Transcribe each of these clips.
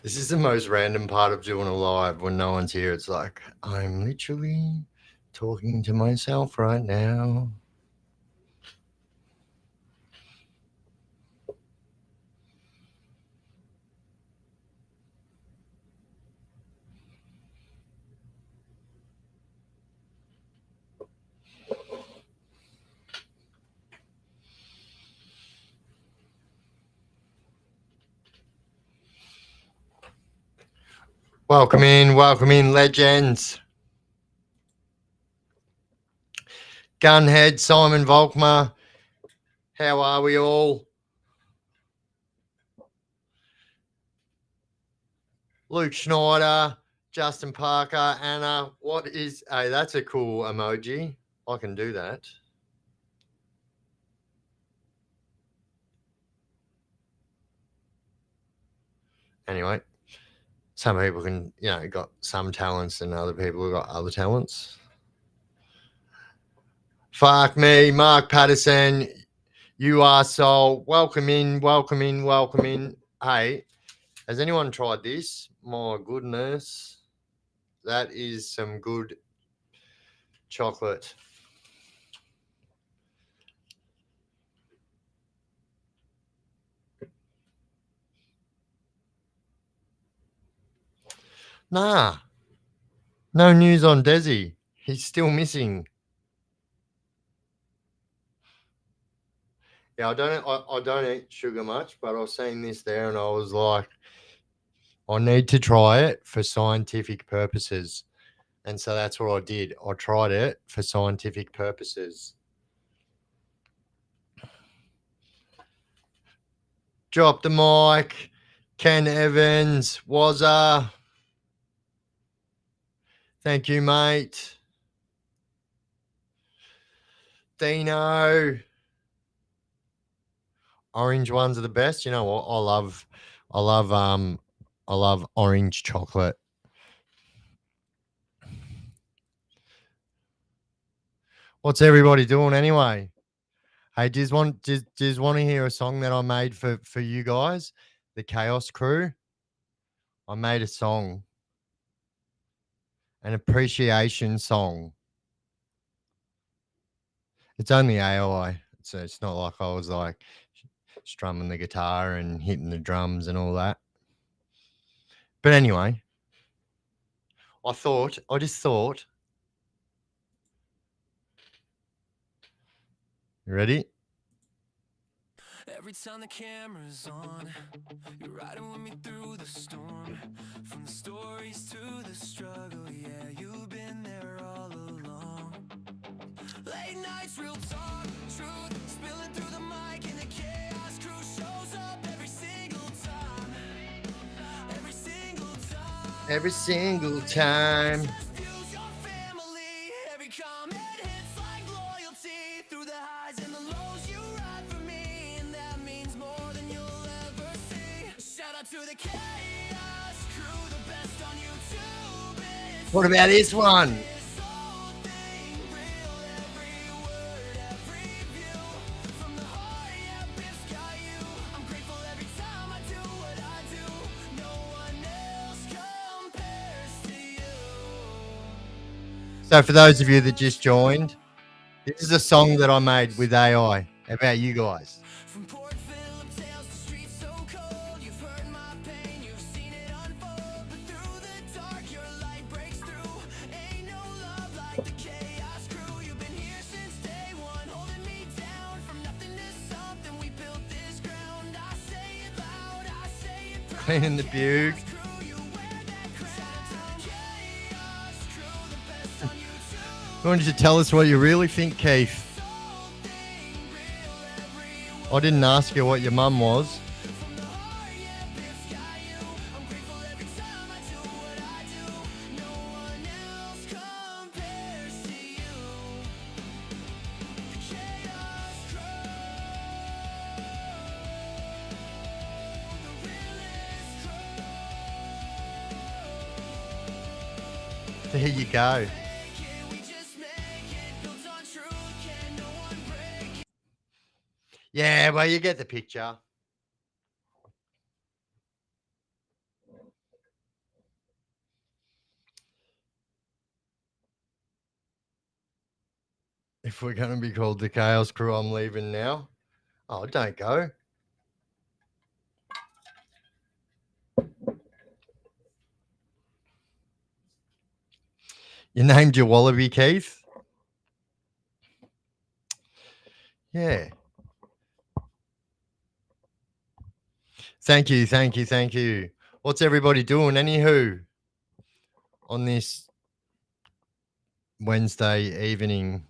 This is the most random part of doing a live when no one's here. It's like, I'm literally talking to myself right now. Welcome in, legends. Gunhead, Simon Volkmar. How are we all? Luke Schneider, Justin Parker, Anna. What is... Hey, that's a cool emoji. I can do that. Anyway, some people can, got some talents and other people have got other talents. Fuck me, Mark Patterson. You are soul. Welcome in. Hey, has anyone tried this? My goodness. That is some good chocolate. Nah. No news on Desi. He's still missing. Yeah, I don't eat sugar much, but I was seeing this there and I was like, I need to try it for scientific purposes. And so that's what I did. I tried it for scientific purposes. Drop the mic. Ken Evans, Wazza. Thank you, mate. Dino. Orange ones are the best. You know what? I love orange chocolate. What's everybody doing anyway? Hey, just want to hear a song that I made for you guys, the Chaos Crew. I made a song, an appreciation song. It's only AI, so it's not like I was like strumming the guitar and hitting the drums and all that. But anyway, I just thought. You ready? Every time the camera's on, you're riding with me through the storm. From the stories to the struggle, yeah, you've been there all along. Late nights, real talk, truth, spilling through the mic, and the chaos crew shows up every single time. Every single time. Every single time. What about this one? So for those of you that just joined, this is a song that I made with AI about you guys. Cleaning the butte. Why don't you tell us what you really think, Keith? I didn't ask you what your mum was. There you go. Yeah, well, you get the picture. If we're going to be called the Chaos Crew, I'm leaving now. Oh, don't go. You named your wallaby, Keith? Yeah. Thank you, thank you, thank you. What's everybody doing? Anywho, on this Wednesday evening,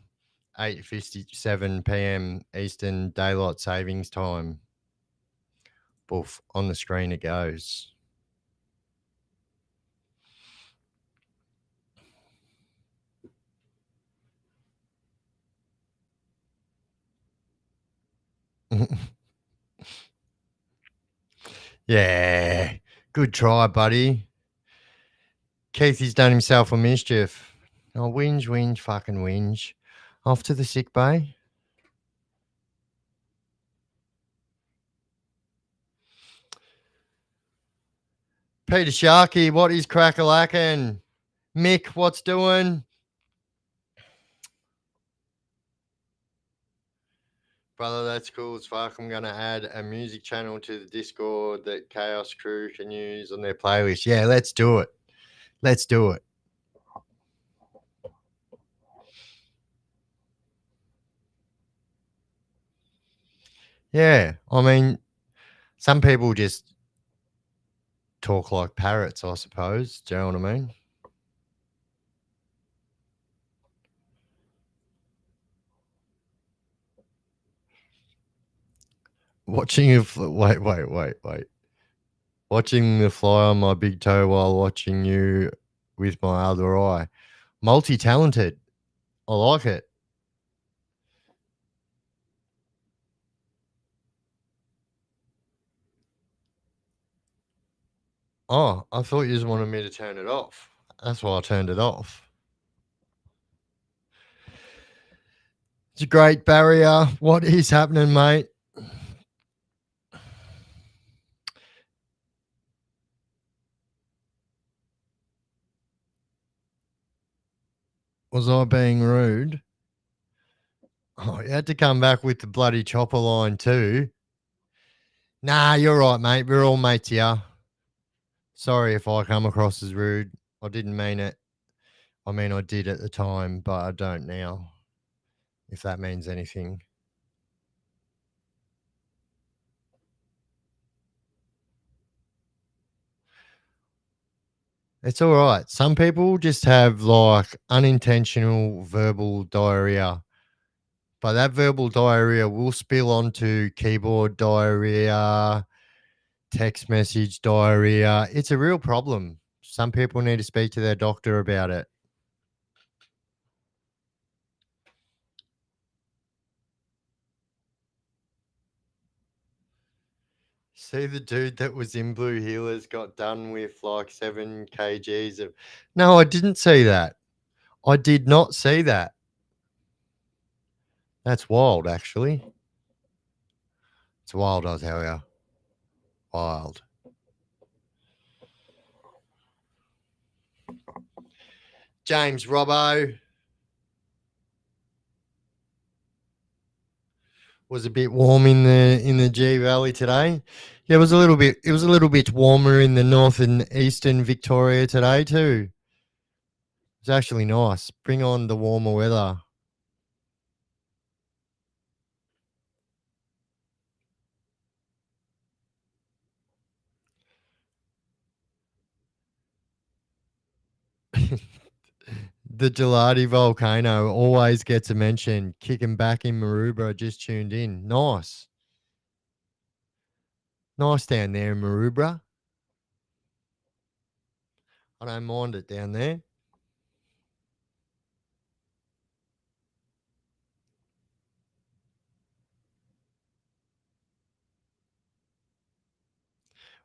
8:57 p.m. Eastern Daylight Savings Time. Boof, on the screen it goes. Yeah, good try, buddy. Keith, he's done himself a mischief. Oh, whinge, whinge, fucking whinge. Off to the sick bay. Peter Sharkey, what is crack-a-lackin'? Mick, what's doing? Brother, that's cool as fuck. I'm going to add a music channel to the Discord that Chaos Crew can use on their playlist. Yeah, let's do it. Let's do it. Yeah, I mean, some people just talk like parrots, I suppose. Do you know what I mean? Watching a wait. Watching the fly on my big toe while watching you with my other eye. Multi-talented. I like it. Oh, I thought you just wanted me to turn it off. That's why I turned it off. It's a great barrier. What is happening, mate? Was I being rude? Oh, you had to come back with the bloody chopper line too. Nah, you're right, mate. We're all mates here. Sorry if I come across as rude. I didn't mean it. I mean, I did at the time, but I don't now, if that means anything. It's all right. Some people just have like unintentional verbal diarrhea, but that verbal diarrhea will spill onto keyboard diarrhea, text message diarrhea. It's a real problem. Some people need to speak to their doctor about it. See the dude that was in Blue Healers got done with like 7 kgs of. No, I didn't see that. I did not see that. That's wild, actually. It's wild, I'll tell you. Wild. James Robbo was a bit warm in the G Valley today. Yeah, it was a little bit. It was a little bit warmer in the north and eastern Victoria today too. It's actually nice. Bring on the warmer weather. The Gelati volcano always gets a mention. Kicking back in Maroubra, just tuned in. Nice. Nice down there in Maroubra. I don't mind it down there.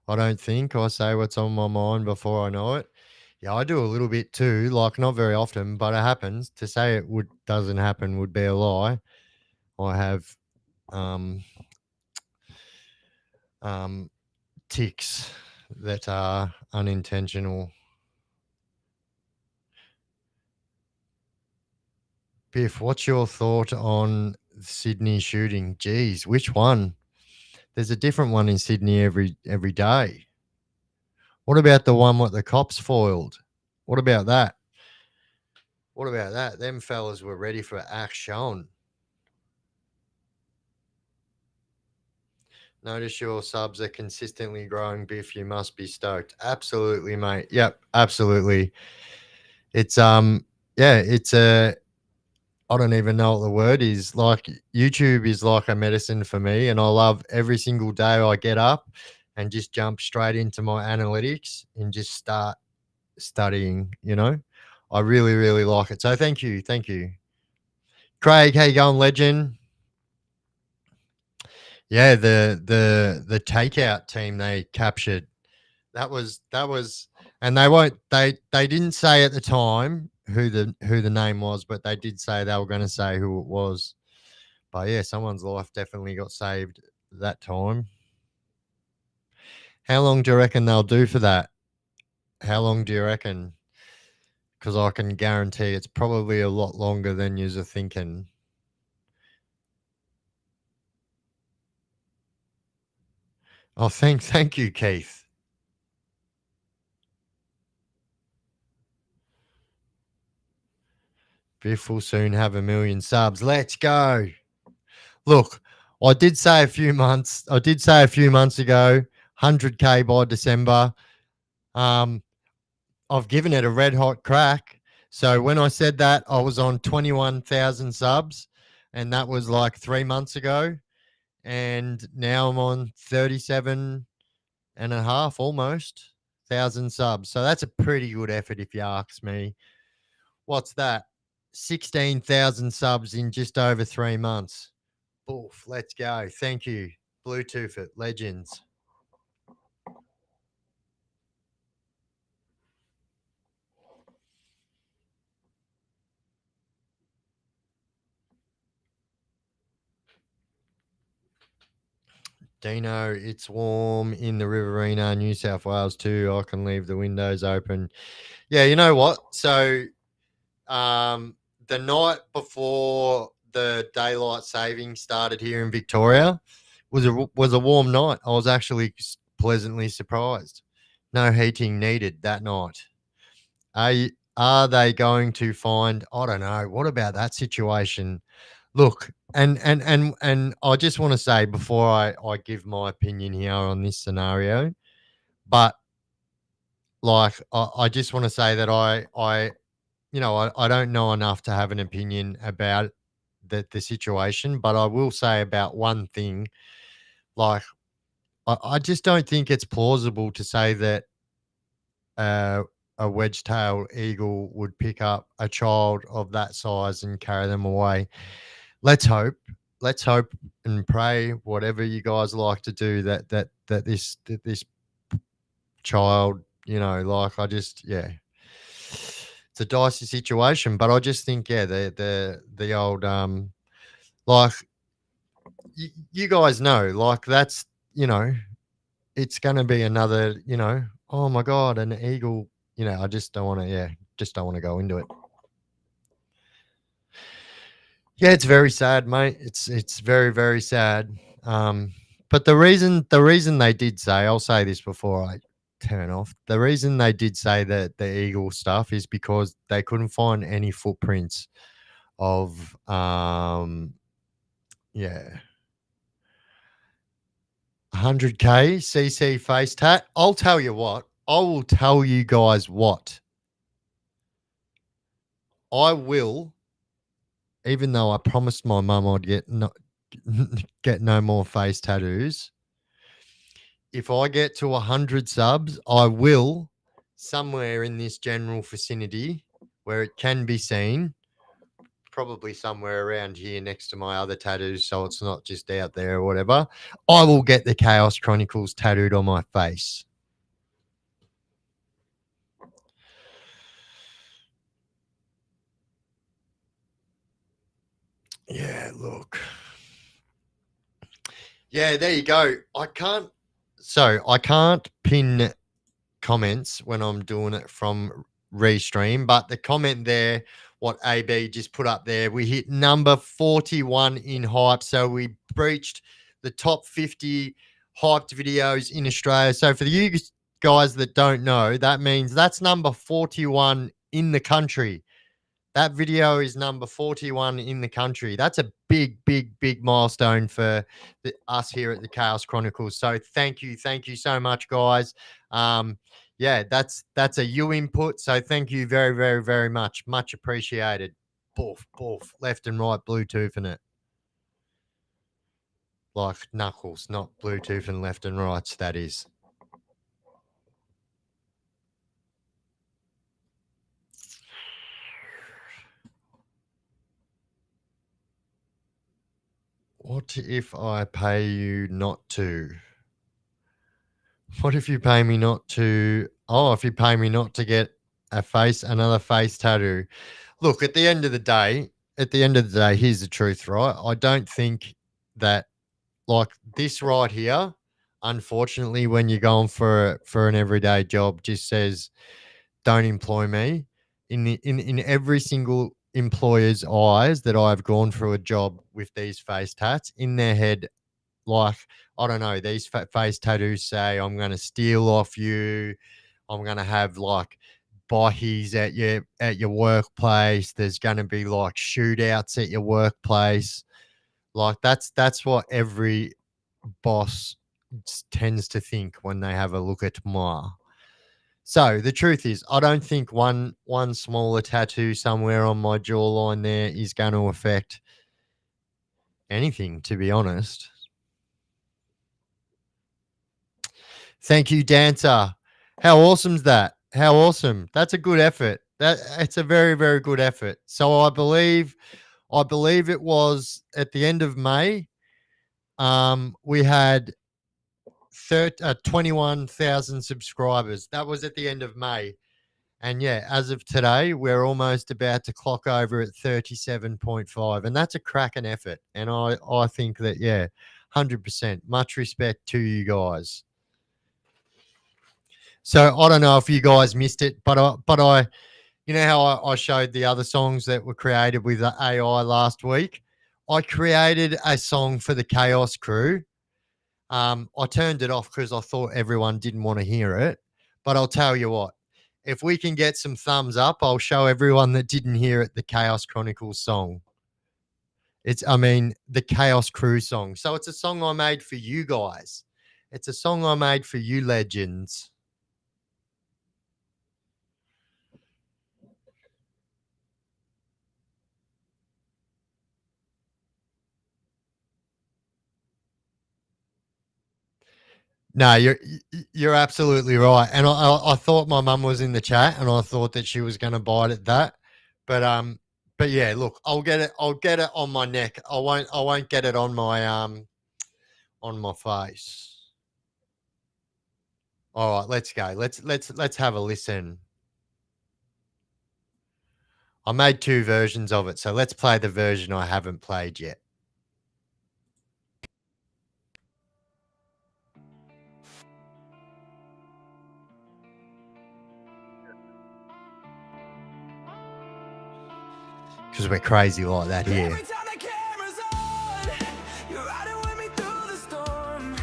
I don't think I say what's on my mind before I know it. Yeah, I do a little bit too, like not very often, but it happens. To say it would doesn't happen would be a lie. I have um um ticks that are unintentional. Biff, what's your thought on Sydney shooting? Geez, which one? There's a different one in Sydney every day. What about the one what the cops foiled? What about that? What about that? Them fellas were ready for action. Notice your subs are consistently growing, Biff. You must be stoked. Absolutely, mate. Yep, absolutely. It's yeah, it's a I don't even know what the word is. Like YouTube is like a medicine for me, and I love every single day I get up and just jump straight into my analytics and just start studying. I really, really like it. So thank you, Craig. How you going, legend? Yeah, the takeout team they captured. That was, and they didn't say at the time who the name was, but they did say they were going to say who it was. But yeah, someone's life definitely got saved that time. How long do you reckon they'll do for that? How long do you reckon? Because I can guarantee it's probably a lot longer than you're thinking. Oh, thank you, Keith. Biff will soon have 1,000,000 subs. Let's go. Look, I did say a few months ago, 100K by December. I've given it a red hot crack. So when I said that, I was on 21,000 subs, and that was like 3 months ago. And now I'm on 37 and a half, almost 1,000 subs. So that's a pretty good effort, if you ask me. What's that? 16,000 subs in just over 3 months. Oof, let's go. Thank you. Bluetooth it. Legends. Dino, it's warm in the Riverina, New South Wales too. I can leave the windows open. Yeah, you know what? So the night before the daylight saving started here in Victoria was a warm night. I was actually pleasantly surprised. No heating needed that night. Are they going to find? I don't know. What about that situation? Look, and I just want to say before I give my opinion here on this scenario, but like I just want to say that I don't know enough to have an opinion about the situation, but I will say about one thing. Like I just don't think it's plausible to say that uh, a wedge-tailed eagle would pick up a child of that size and carry them away. Let's hope. Let's hope and pray, whatever you guys like to do, that this child, like yeah, it's a dicey situation. But I just think, yeah, the old like you guys know, like that's it's going to be another, oh my god, an eagle. I just don't want to, yeah, just don't want to go into it. Yeah, it's very sad, mate. It's very, very sad. But the reason they did say, I'll say this before I turn off. The reason they did say that the eagle stuff is because they couldn't find any footprints of yeah, 100K CC face tat. I'll tell you what. I will tell you guys what. I will, even though I promised my mum I'd get no more face tattoos. If I get to 100 subs, I will, somewhere in this general vicinity where it can be seen, probably somewhere around here next to my other tattoos, so it's not just out there or whatever, I will get the Chaos Chronicles tattooed on my face. Yeah, look. Yeah, there you go. I can't pin comments when I'm doing it from Restream, but the comment there what AB just put up there. We hit number 41 in hype. So we breached the top 50 hyped videos in Australia. So for you guys that don't know, that means that's number 41 in the country. That video is number 41 in the country. That's a big, big, big milestone for us here at the Chaos Chronicles. So thank you so much, guys. Yeah, that's a you input. So thank you very, very, very much. Much appreciated. Boof, boof, left and right Bluetooth in it. Like knuckles, not Bluetooth and left and rights, that is. What if I pay you not to? What if you pay me not to? Oh, if you pay me not to get another face tattoo. Look, at the end of the day, here's the truth, right? I don't think that like this right here, unfortunately, when you're going for an everyday job, just says don't employ me. In every single employer's eyes that I've gone through a job with these face tats, in their head, like, I don't know, these face tattoos say I'm going to steal off you. I'm going to have like botties at your workplace. There's going to be like shootouts at your workplace. Like that's what every boss tends to think when they have a look at moi. So the truth is, I don't think one smaller tattoo somewhere on my jawline there is going to affect anything, to be honest. Thank you, Dancer. How awesome's that? How awesome. That's a good effort. It's a very, very good effort. So I believe it was at the end of May. We had 21,000 subscribers. That was at the end of May. And yeah, as of today, we're almost about to clock over at 37.5. And that's a cracking effort. And I think that, yeah, 100%. Much respect to you guys. So I don't know if you guys missed it, but I you know how I showed the other songs that were created with the AI last week? I created a song for the Chaos crew. I turned it off because I thought everyone didn't want to hear it. But I'll tell you what, if we can get some thumbs up, I'll show everyone that didn't hear it the Chaos Chronicles song. The Chaos Crew song. So it's a song I made for you guys. It's a song I made for you legends. No, you're absolutely right, and I thought my mum was in the chat, and I thought that she was going to bite at that, but yeah, look, I'll get it on my neck. I won't get it on my face. All right, let's go. Let's have a listen. I made 2 versions of it, so let's play the version I haven't played yet. Because we're crazy like that here. Every time the camera's on, you're riding with me through the storm.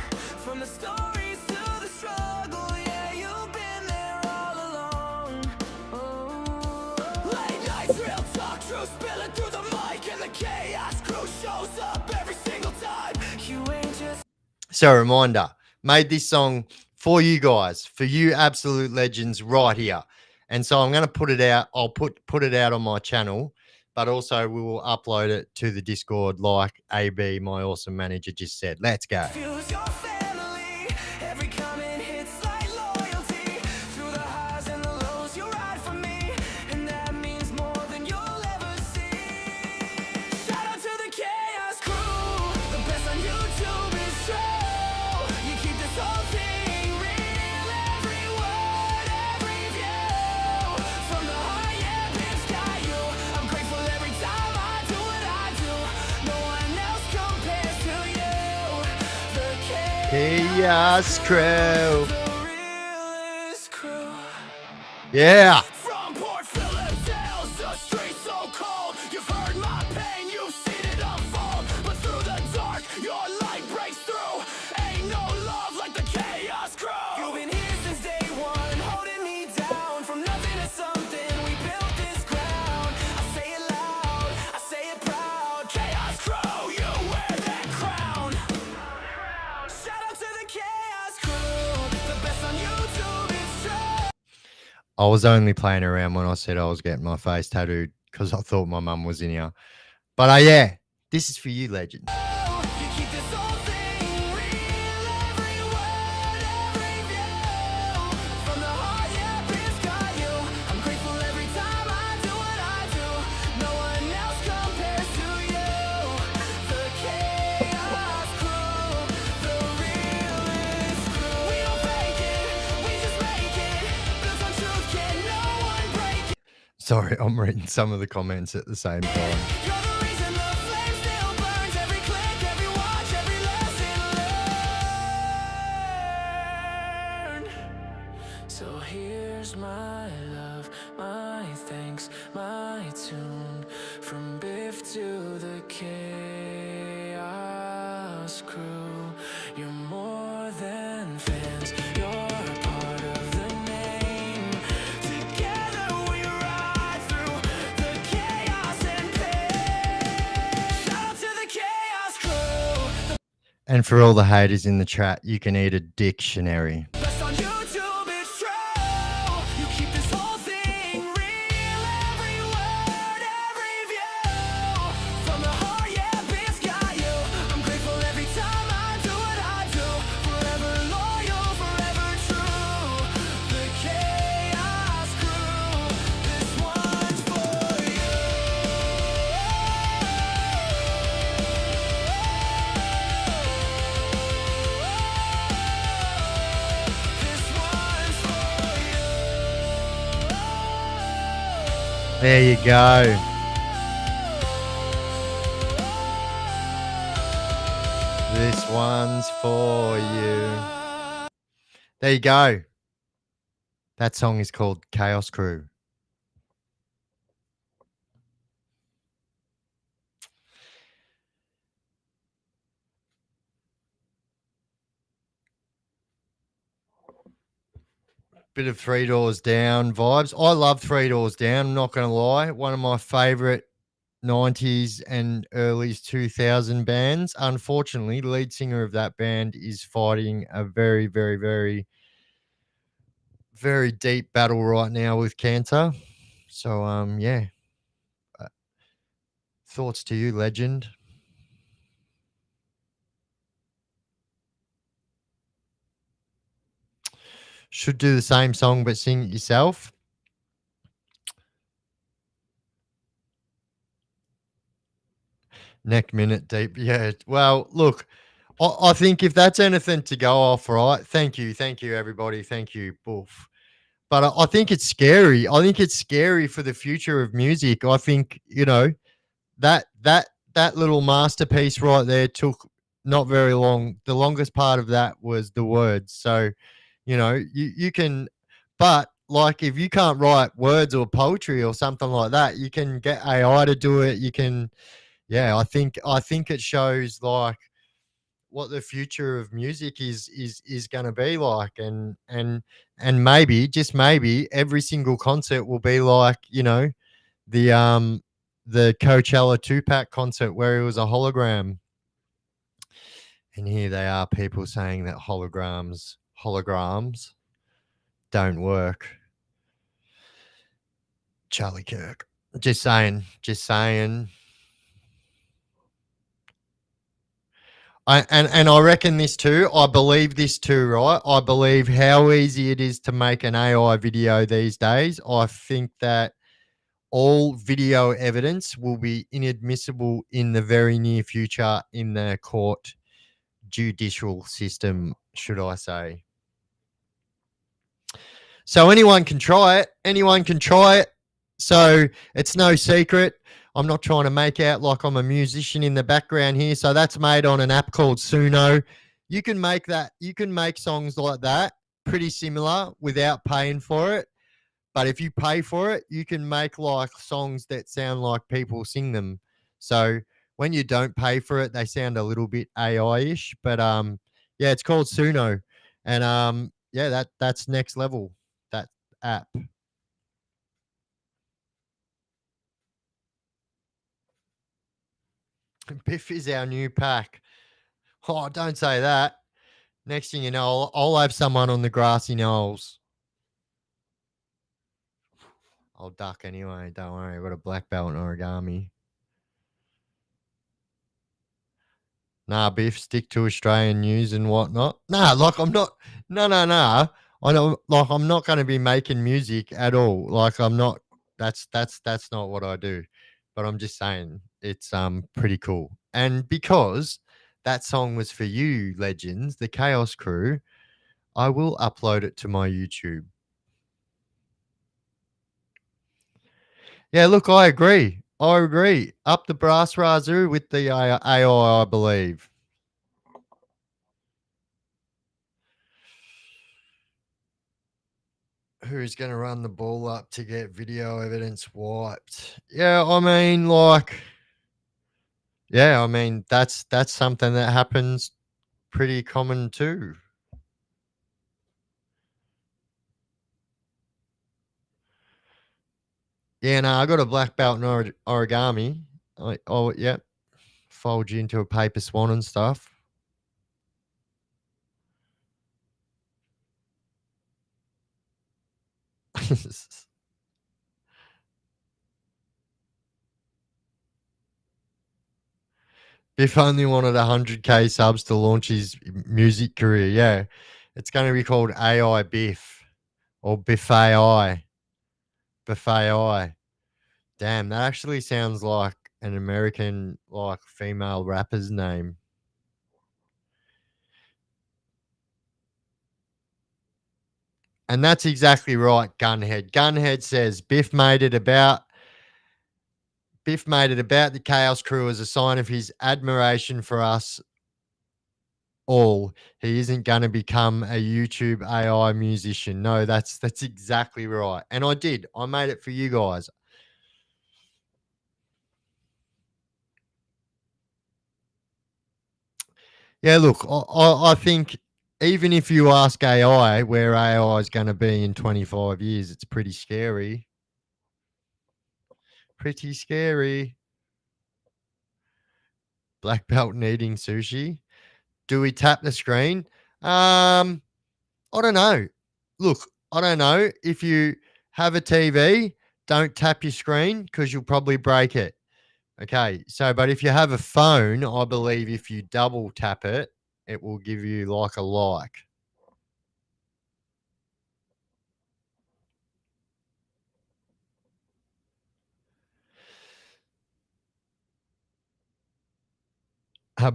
From the stories to the struggle, yeah, you've been there all along. Oh. Late nights, real talk, true spilling through the mic, and the chaos crew shows up every single time. You ain't just. So, a reminder, made this song for you guys, for you absolute legends right here. And so I'm going to put it out. I'll put it out on my channel, but also we will upload it to the Discord like AB, my awesome manager, just said. Let's go. Fuse your family. Every comment hits like loyalty. Through the highs and the lows, you ride for me, and that means more than you'll ever see. Shout out to the Chaos Crew. The best on YouTube is true. You keep this whole thing real. Every word, every view. From the heart, yeah, Biff's got you. I'm grateful every time I do what I do. No one else compares to you. The Chaos Crew. the realest crew. Yeah. From Port Phillip tales, the streets so I was only playing around when I said I was getting my face tattooed because I thought my mum was in here. But yeah, this is for you, legend. You keep this whole thing real, every word, every view. From the heart, yeah, Biff got you. I'm grateful every time I do what I do. No one else compares to you. The Chaos Crew, the realest crew. We don't fake it, we just make it. Built on truth, can no one break it. Sorry, I'm reading some of the comments at the same time. You're the reason the flame still burns. Every click, every watch, every lesson learned. So here's my love, my thanks, my tune. From Biff to the Chaos Crew. You're more than fans, you're part of the name. Together we ride through the chaos and pain. Shout out to the Chaos Crew. And for all the haters in the chat, you can eat a dictionary. Best on YouTube, it's true. You keep this whole thing real, every word, every view. From the heart, yeah, Biff got you. I'm grateful every time I do what I do. Forever loyal, forever true. The Chaos Crew, this one's for you. This one's for you. There you go. This one's for you. There you go. That song is called Chaos Crew. Bit of Three Doors Down vibes. I love Three Doors Down, I'm not going to lie. One of my favorite 90s and early 2000 bands. Unfortunately, the lead singer of that band is fighting a very, very, very, very deep battle right now with cancer. So, yeah. Thoughts to you, legend. Should do the same song, but sing it yourself. Neck minute deep. Yeah. Well, look, I think if that's anything to go off, right? Thank you. Thank you, everybody. Thank you, Boof. But I think it's scary. I think it's scary for the future of music. I think, that little masterpiece right there took not very long. The longest part of that was the words. So, you can, but like if you can't write words or poetry or something like that, you can get AI to do it. You can, yeah, I think it shows like what the future of music is going to be like, and maybe, just maybe, every single concert will be like, the Coachella Tupac concert where it was a hologram. And here they are, people saying that holograms don't work. Charlie Kirk. Just saying. And I reckon this too. I believe this too, right? I believe how easy it is to make an AI video these days. I think that all video evidence will be inadmissible in the very near future in the court judicial system, should I say. So anyone can try it. So it's no secret. I'm not trying to make out like I'm a musician in the background here. So that's made on an app called Suno. You can make songs like that, pretty similar, without paying for it. But if you pay for it, you can make like songs that sound like people sing them. So when you don't pay for it, they sound a little bit AI-ish. But yeah, it's called Suno. And yeah, that's next level, that app. Biff is our new pack. Oh, don't say that. Next thing you know, I'll have someone on the grassy knolls. I'll duck anyway. Don't worry. I've got a black belt in origami. Nah, Biff, stick to Australian news and whatnot. Nah, like I'm not. No, no, no. I don't like. I'm not going to be making music at all. Like I'm not. That's not what I do. But I'm just saying it's pretty cool. And because that song was for you, legends, the Chaos Crew, I will upload it to my YouTube. Yeah, look, I agree. I agree. Up the brass razoo with the AI, I believe. Who's going to run the ball up to get video evidence wiped? Yeah, I mean, like, yeah, I mean that's something that happens pretty common too. Yeah, no, I got a black belt in origami. Oh, yeah, fold you into a paper swan and stuff. Biff only wanted 100K subs to launch his music career. Yeah, it's going to be called AI Biff or Biff AI. Biff AI. Damn, that actually sounds like an American, like female rapper's name. And that's exactly right, Gunhead. Gunhead says Biff made it about the Chaos Crew as a sign of his admiration for us all. He isn't going to become a YouTube AI musician. No, that's exactly right. And I did. I made it for you guys. Yeah, look, I think even if you ask AI where AI is going to be in 25 years, it's pretty scary. Pretty scary. Black belt and eating sushi. Do we tap the screen? I don't know. Look, I don't know. If you have a TV, don't tap your screen because you'll probably break it. Okay. So, but if you have a phone, I believe if you double tap it, it will give you like a like.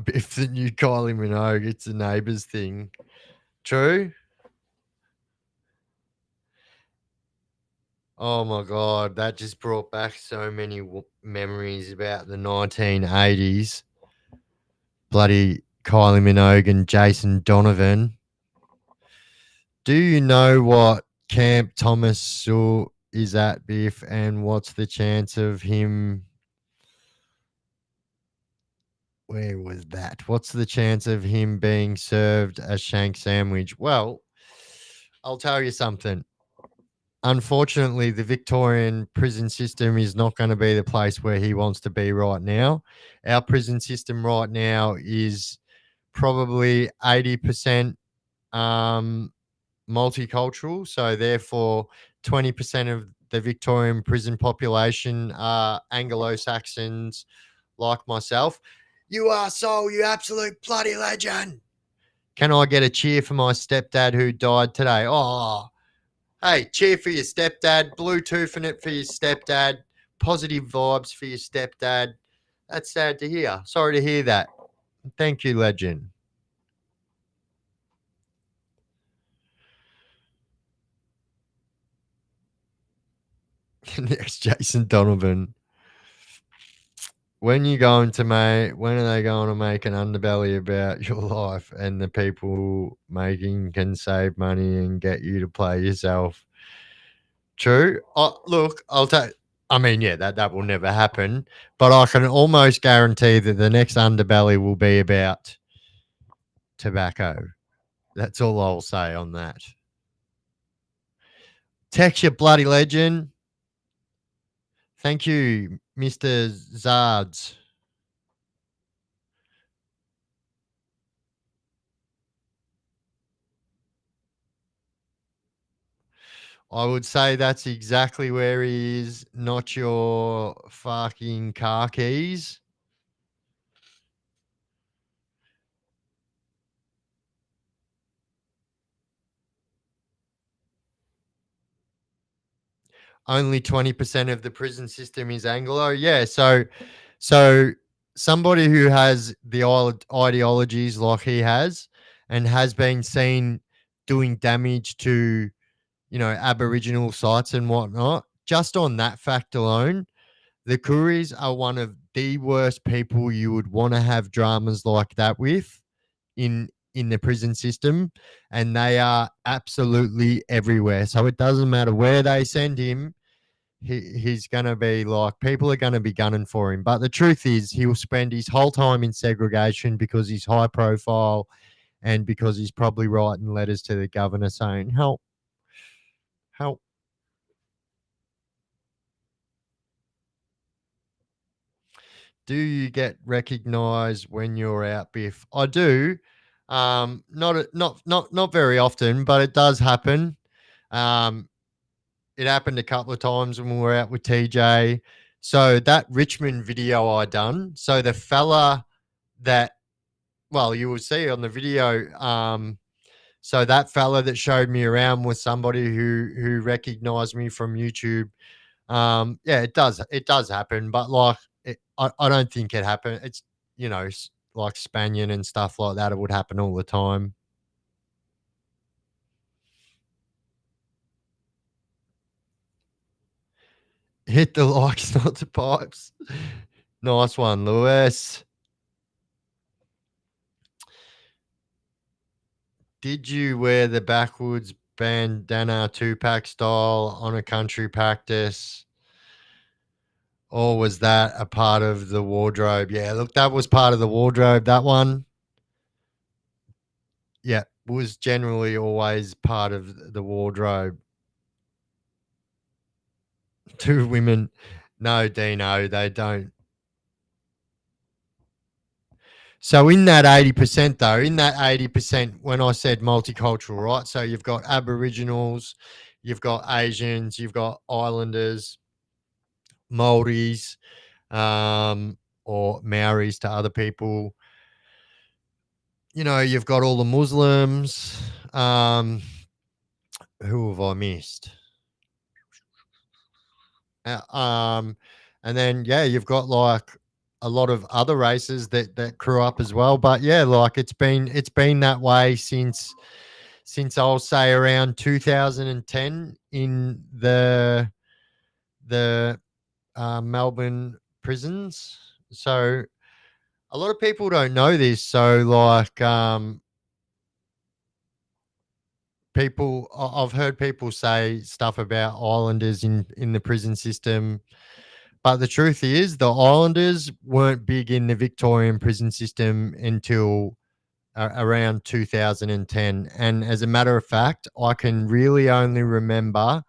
If the new Kylie Minogue, it's a neighbours thing. True. Oh my god, that just brought back so many memories about the 1980s. Bloody Kylie Minogue and Jason Donovan. Do you know what Camp Thomas Sewell is at, Biff, and what's the chance of him? Where was that? What's the chance of him being served a shank sandwich? Well, I'll tell you something. Unfortunately, the Victorian prison system is not going to be the place where he wants to be right now. Our prison system right now is probably 80% um, multicultural. So, therefore, 20% of the Victorian prison population are Anglo Saxons like myself. You are so, you absolute bloody legend. Can I get a cheer for my stepdad who died today? Oh, hey, cheer for your stepdad, Bluetoothing it for your stepdad, positive vibes for your stepdad. That's sad to hear. Sorry to hear that. Thank you, legend. Next, Jason Donovan. When are they going to make an underbelly about your life and the people making can save money and get you to play yourself? True. Look, I'll take. I mean, yeah, that will never happen. But I can almost guarantee that the next underbelly will be about tobacco. That's all I'll say on that. Text your bloody legend. Thank you, Mr. Zards. I would say that's exactly where he is, not your fucking car keys. Only 20% of the prison system is Anglo. Yeah, so somebody who has the ideologies like he has and has been seen doing damage to, Aboriginal sites and whatnot, just on that fact alone, the Kooris are one of the worst people you would want to have dramas like that with in the prison system, and they are absolutely everywhere. So it doesn't matter where they send him, he's going to be like, people are going to be gunning for him. But the truth is, he will spend his whole time in segregation because he's high profile and because he's probably writing letters to the governor saying, help, help. Do you get recognized when you're out, Biff? I do. Not very often, but it does happen. Um, it happened a couple of times when we were out with TJ. So that Richmond video I done. So the fella that, well, you will see on the video. So that fella that showed me around was somebody who recognized me from YouTube. Yeah, it does happen, but like, I don't think it happened. It's, like Spaniard and stuff like that. It would happen all the time. Hit the likes, not the pipes. Nice one, Lewis. Did you wear the backwoods bandana 2-pack style on a country practice? Or was that a part of the wardrobe? Yeah, look, that was part of the wardrobe, that one. Yeah, was generally always part of the wardrobe. Two women. No, Dino, they don't. So in that 80% though, in that 80%, when I said multicultural, right? So you've got Aboriginals, you've got Asians, you've got Islanders, Maoris, or Maoris to other people. You've got all the Muslims. Who have I missed? Uh, um, and then yeah, you've got like a lot of other races that grew up as well. But yeah, like it's been that way since I'll say around 2010 in the Melbourne prisons. So a lot of people don't know this. So like I've heard people say stuff about Islanders in the prison system, but the truth is the Islanders weren't big in the Victorian prison system until around 2010. And as a matter of fact, I can really only remember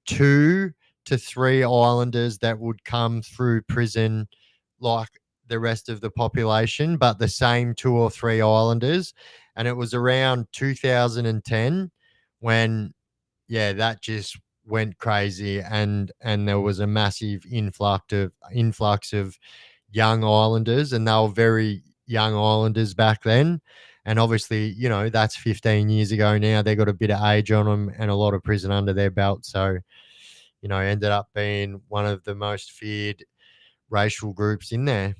2 to 3 Islanders that would come through prison like the rest of the population, but the same 2 or 3 Islanders. And it was around 2010 when, yeah, that just went crazy, and there was a massive influx of young Islanders, and they were very young Islanders back then. And obviously, that's 15 years ago now. They got a bit of age on them and a lot of prison under their belt. So, ended up being one of the most feared racial groups in there.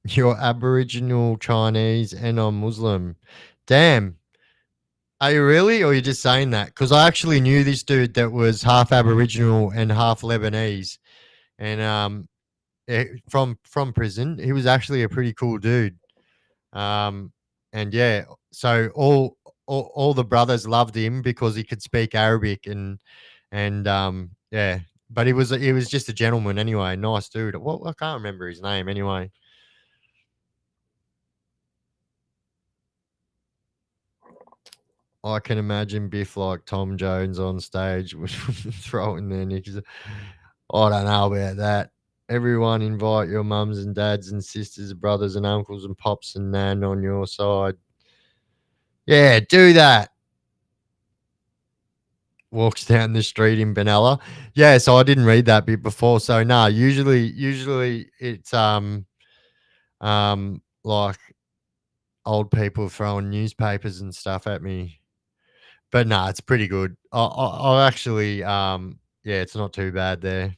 You're Aboriginal, Chinese, and I'm Muslim. Damn. Are you really? Or are you just saying that? Because I actually knew this dude that was half Aboriginal and half Lebanese. And from prison. He was actually a pretty cool dude. Um, and yeah, so all the brothers loved him because he could speak Arabic and yeah, but he was just a gentleman anyway, nice dude. Well, I can't remember his name anyway. I can imagine Biff like Tom Jones on stage throwing their knickers. I don't know about that. Everyone invite your mums and dads and sisters, brothers and uncles and pops and nan on your side. Yeah, do that. walks down the street in Benalla. Yeah, so I didn't read that bit before. So no, usually it's like old people throwing newspapers and stuff at me. But no, it's pretty good. I actually yeah, it's not too bad there.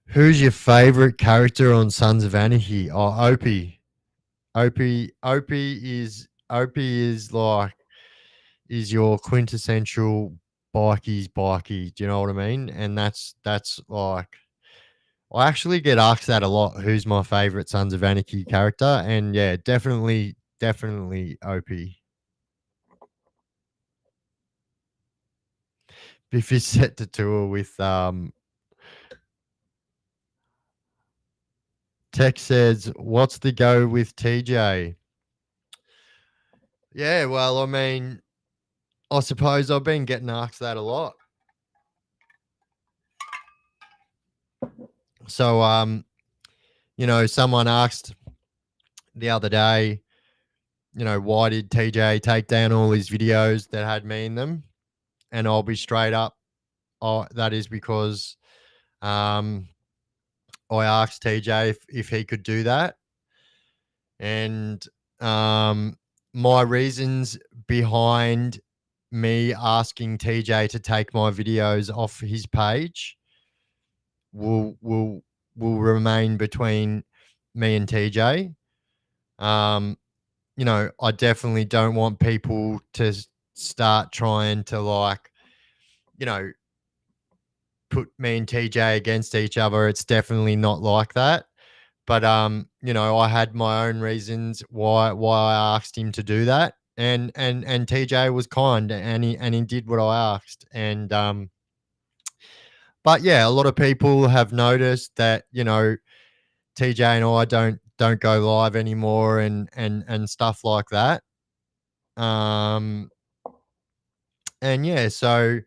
Who's your favorite character on Sons of Anarchy? Oh, Opie. Opie is like is your quintessential bikey's bikey. Do you know what I mean? And that's like I actually get asked that a lot. Who's my favorite Sons of Anarchy character? And yeah, definitely Opie. Biff is set to tour with Tech says, what's the go with TJ? Yeah, well, I mean, I suppose I've been getting asked that a lot. So someone asked the other day, why did TJ take down all his videos that had me in them? And I'll be straight up. Oh, that is because um, I asked TJ if he could do that. And my reasons behind me asking TJ to take my videos off his page will will will remain between me and TJ. Um, I definitely don't want people to start trying to you know, put me and TJ against each other. It's definitely not like that. But I had my own reasons why I asked him to do that. And TJ was kind and he did what I asked. And but yeah, a lot of people have noticed that, TJ and I don't go live anymore and stuff like that. And yeah, so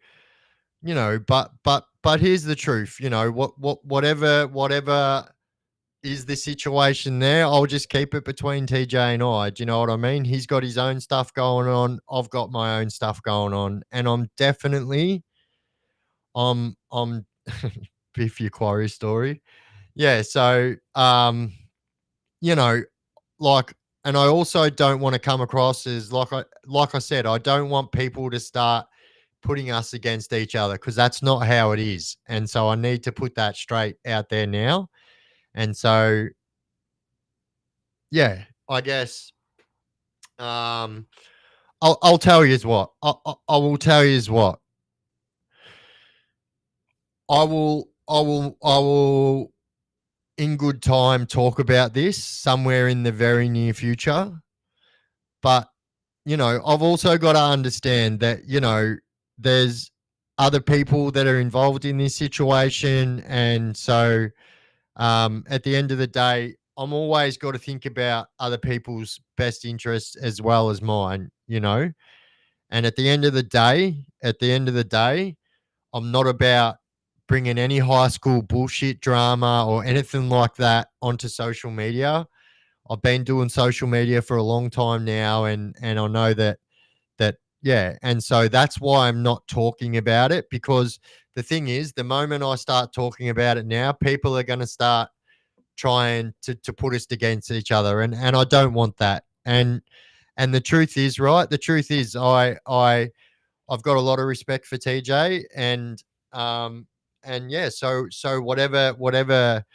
but here's the truth, whatever is the situation there, I'll just keep it between TJ and I. Do you know what I mean? He's got his own stuff going on. I've got my own stuff going on, and I'm Biff your quarry story. Yeah, so you know, like, and I also don't want to come across as like I said, I don't want people to start putting us against each other because that's not how it is. And so I need to put that straight out there now. And so yeah, I guess um I'll tell you what. I will tell you what. I will in good time talk about this somewhere in the very near future. But I've also got to understand that, there's other people that are involved in this situation. And so at the end of the day, I'm always got to think about other people's best interests as well as mine. And at the end of the day, I'm not about bringing any high school bullshit drama or anything like that onto social media. I've been doing social media for a long time now, and I know that yeah, and so that's why I'm not talking about it, because the thing is, the moment I start talking about it now, people are going to start trying to put us against each other, and I don't want that. And the truth is, right? The truth is, I've got a lot of respect for TJ, and yeah, so whatever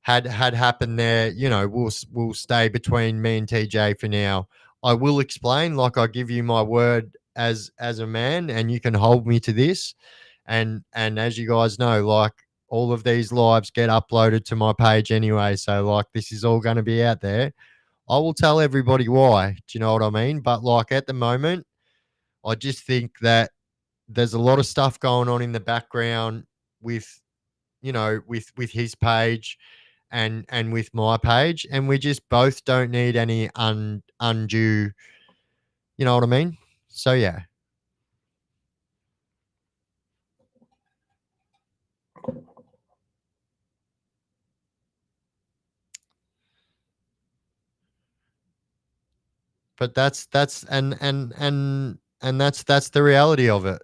had happened there, will stay between me and TJ for now. I will explain, like I give you my word as a man, and you can hold me to this. And as you guys know, like all of these lives get uploaded to my page anyway, so like this is all going to be out there. I will tell everybody why. Do you know what I mean? But like at the moment, I just think that there's a lot of stuff going on in the background with with his page and with my page, and we just both don't need any undue, you know what I mean? So yeah. But that's and that's the reality of it.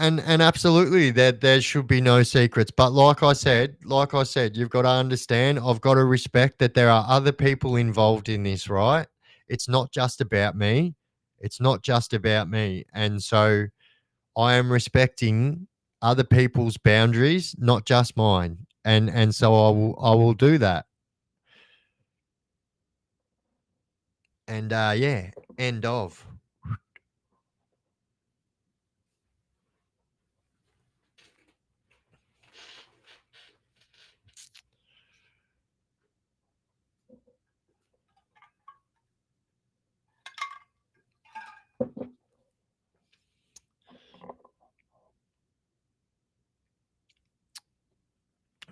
And absolutely, there should be no secrets. But like I said, you've got to understand. I've got to respect that there are other people involved in this, right? It's not just about me. It's not just about me. And so I am respecting other people's boundaries, not just mine. And so I will do that. And yeah, end of.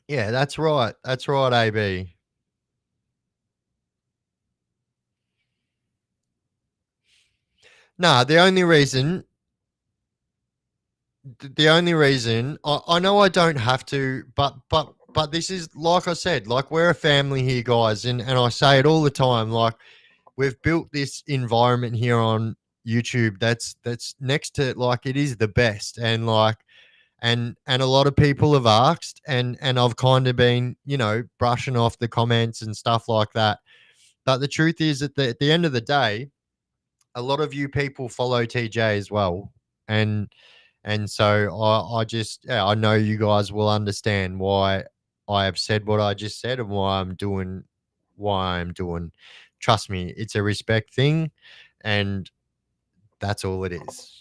Yeah, that's right. That's right, AB. No, the only reason I know I don't have to, but this is like I said, like we're a family here, guys, and I say it all the time. Like we've built this environment here on YouTube that's next to like it is the best, and like and a lot of people have asked, and I've kind of been brushing off the comments and stuff like that. But the truth is that at the end of the day, a lot of you people follow TJ as well, and so I just yeah, I know you guys will understand why I have said what I just said and why I'm doing. Trust me, it's a respect thing, and that's all it is.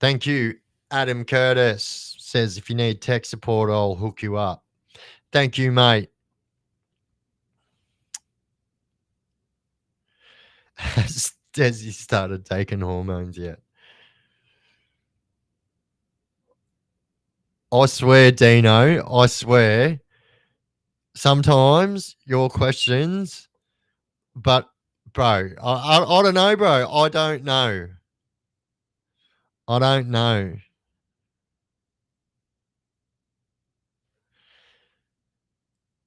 Thank you, Adam Curtis says if you need tech support, I'll hook you up. Thank you, mate. Has Desi started taking hormones yet? I swear, Dino, I swear, sometimes your questions, but bro, I don't know, bro. I don't know. I don't know.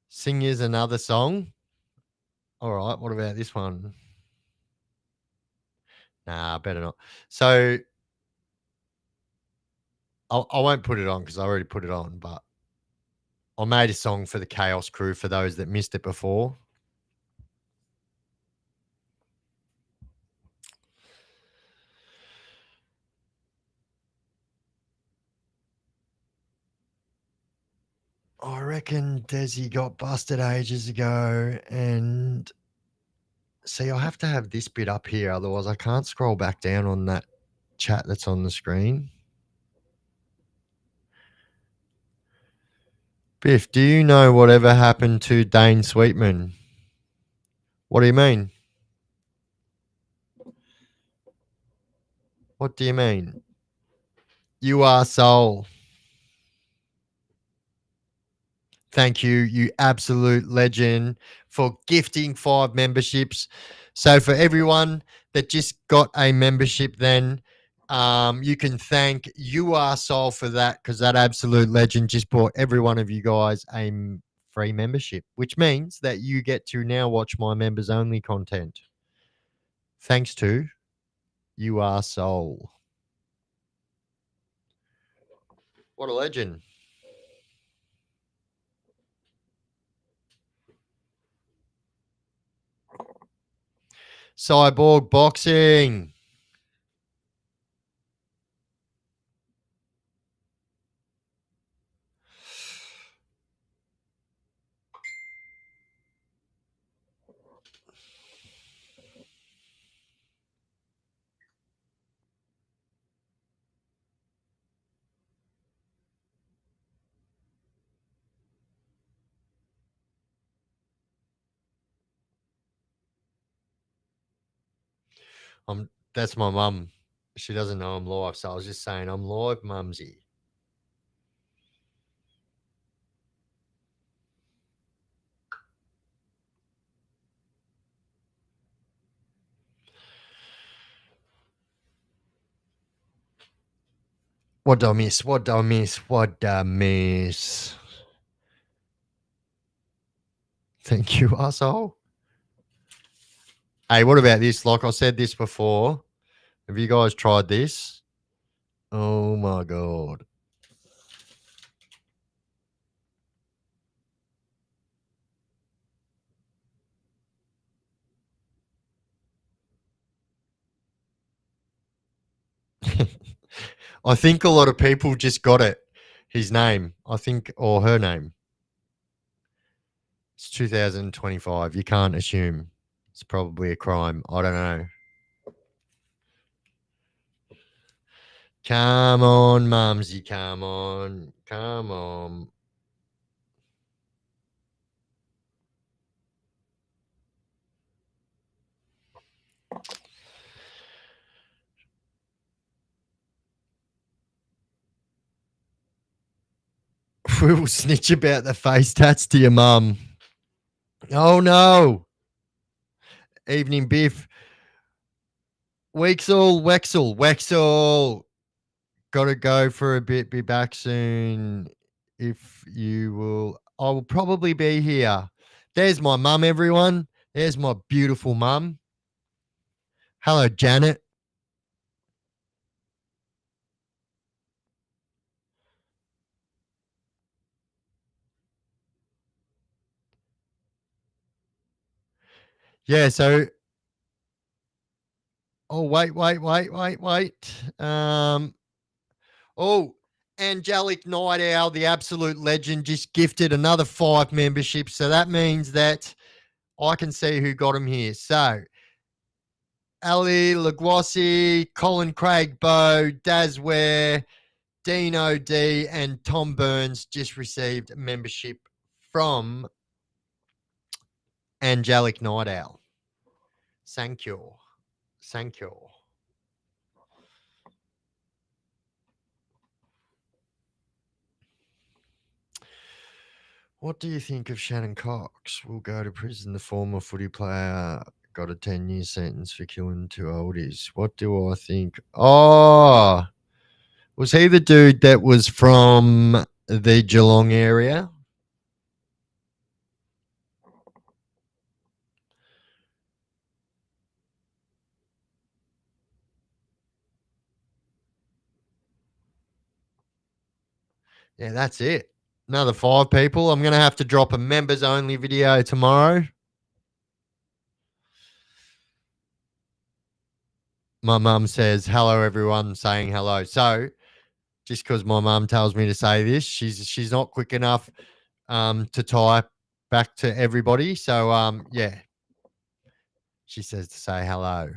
Sing is another song. All right. What about this one? Nah, better not. So I won't put it on because I already put it on, but I made a song for the Chaos Crew for those that missed it before. I reckon Desi got busted ages ago. And see, I have to have this bit up here. Otherwise, I can't scroll back down on that chat that's on the screen. Biff, do you know whatever happened to Dane Sweetman? What do you mean? What do you mean? You are soul. Thank you, you absolute legend, for gifting 5 memberships. So for everyone that just got a membership, then you can thank You Are Soul for that, because that absolute legend just bought every one of you guys a free membership, which means that you get to now watch my members only content. Thanks to You Are Soul. What a legend. Cyborg Boxing. That's my mum. She doesn't know I'm live, so I was just saying I'm live, mumsy. What did I miss? What did I miss? What did I miss? Thank you, asshole. Hey, what about this? Like I said this before. Have you guys tried this? Oh my god. I think a lot of people just got it. His name, I think, or her name. It's 2025. You can't assume. It's probably a crime. I don't know. Come on, Mumsy. Come on. Come on. We'll snitch about the face tats to your mum. Oh no. Evening, Biff. Wexel. Gotta go for a bit. Be back soon. If you will, I will probably be here. There's my mum, everyone. There's my beautiful mum. Hello, Janet. Yeah, so oh wait. Oh, Angelic Night Owl, the absolute legend, just gifted another 5 memberships. So that means that I can see who got them here. So Ali Laguasi, Colin Craig Bow, Daz Ware, Dino D, and Tom Burns just received membership from Angelic Night Owl. Thank you. Thank you. What do you think of Shannon Cox? Will go to prison. The former footy player got a 10-year sentence for killing 2 oldies. What do I think? Oh, was he the dude that was from the Geelong area? Yeah, that's it. Another 5 people. I'm going to have to drop a members only video tomorrow. My mum says, hello, everyone, saying hello. So just because my mum tells me to say this, she's not quick enough to type back to everybody. So, yeah, she says to say hello.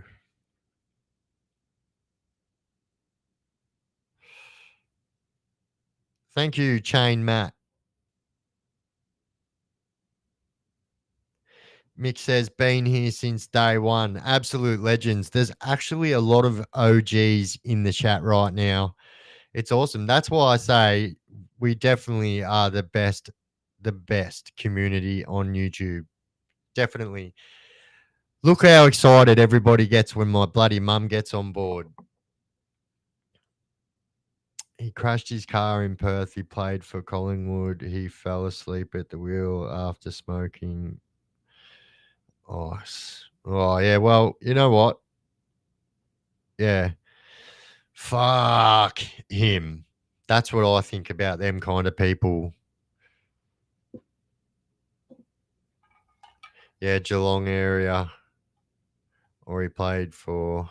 Thank you, Chain Matt. Mick says, been here since day one. Absolute legends. There's actually a lot of OGs in the chat right now. It's awesome. That's why I say we definitely are the best community on YouTube. Definitely. Look how excited everybody gets when my bloody mum gets on board. He crashed his car in Perth. He played for Collingwood. He fell asleep at the wheel after smoking. Oh, yeah. Well, you know what? Yeah. Fuck him. That's what I think about them kind of people. Yeah, Geelong area. Or he played for.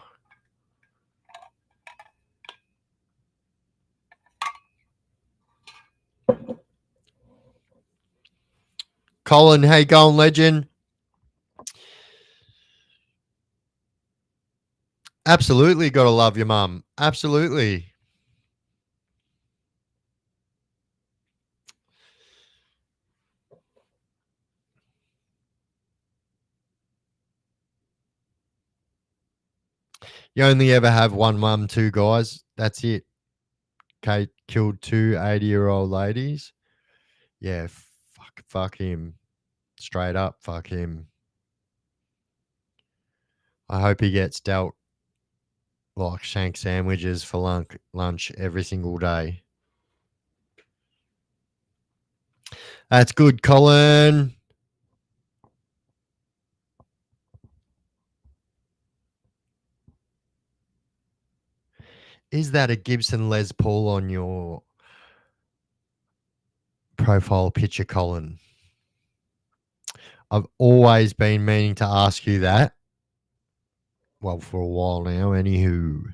Colin, hey, going legend. Absolutely got to love your mum. Absolutely. You only ever have one mum, 2 guys. That's it. Kate killed 2 80-year-old ladies. Yeah, fuck him. Straight up, fuck him. I hope he gets dealt. like shank sandwiches for lunch every single day. That's good, Colin. Is that a Gibson Les Paul on your profile picture, Colin? I've always been meaning to ask you that. Well, for a while now, anywho.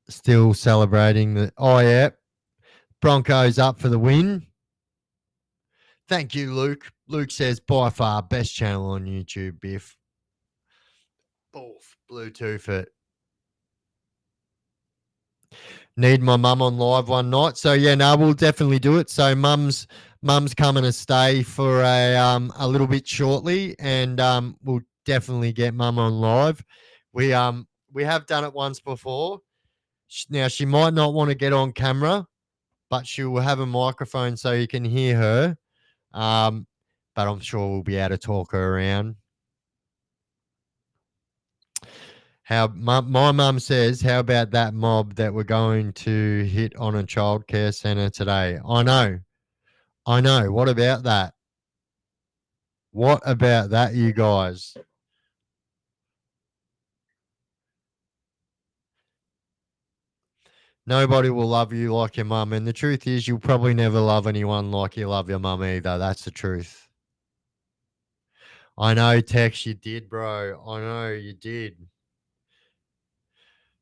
Still celebrating the. Oh, yeah. Broncos up for the win. Thank you, Luke. Luke says, by far, best channel on YouTube, Biff. Bluetooth it. Need my mum on live one night. So yeah, no, we'll definitely do it. So mum's coming to stay for a little bit shortly, and we'll definitely get mum on live. We have done it once before. Now she might not want to get on camera, but she will have a microphone so you can hear her. But I'm sure we'll be able to talk her around. My mum says, how about that mob that we're going to hit on a childcare centre today? I know. What about that? What about that, you guys? Nobody will love you like your mum. And the truth is, you'll probably never love anyone like you love your mum either. That's the truth. I know, Tex, you did, bro. I know you did.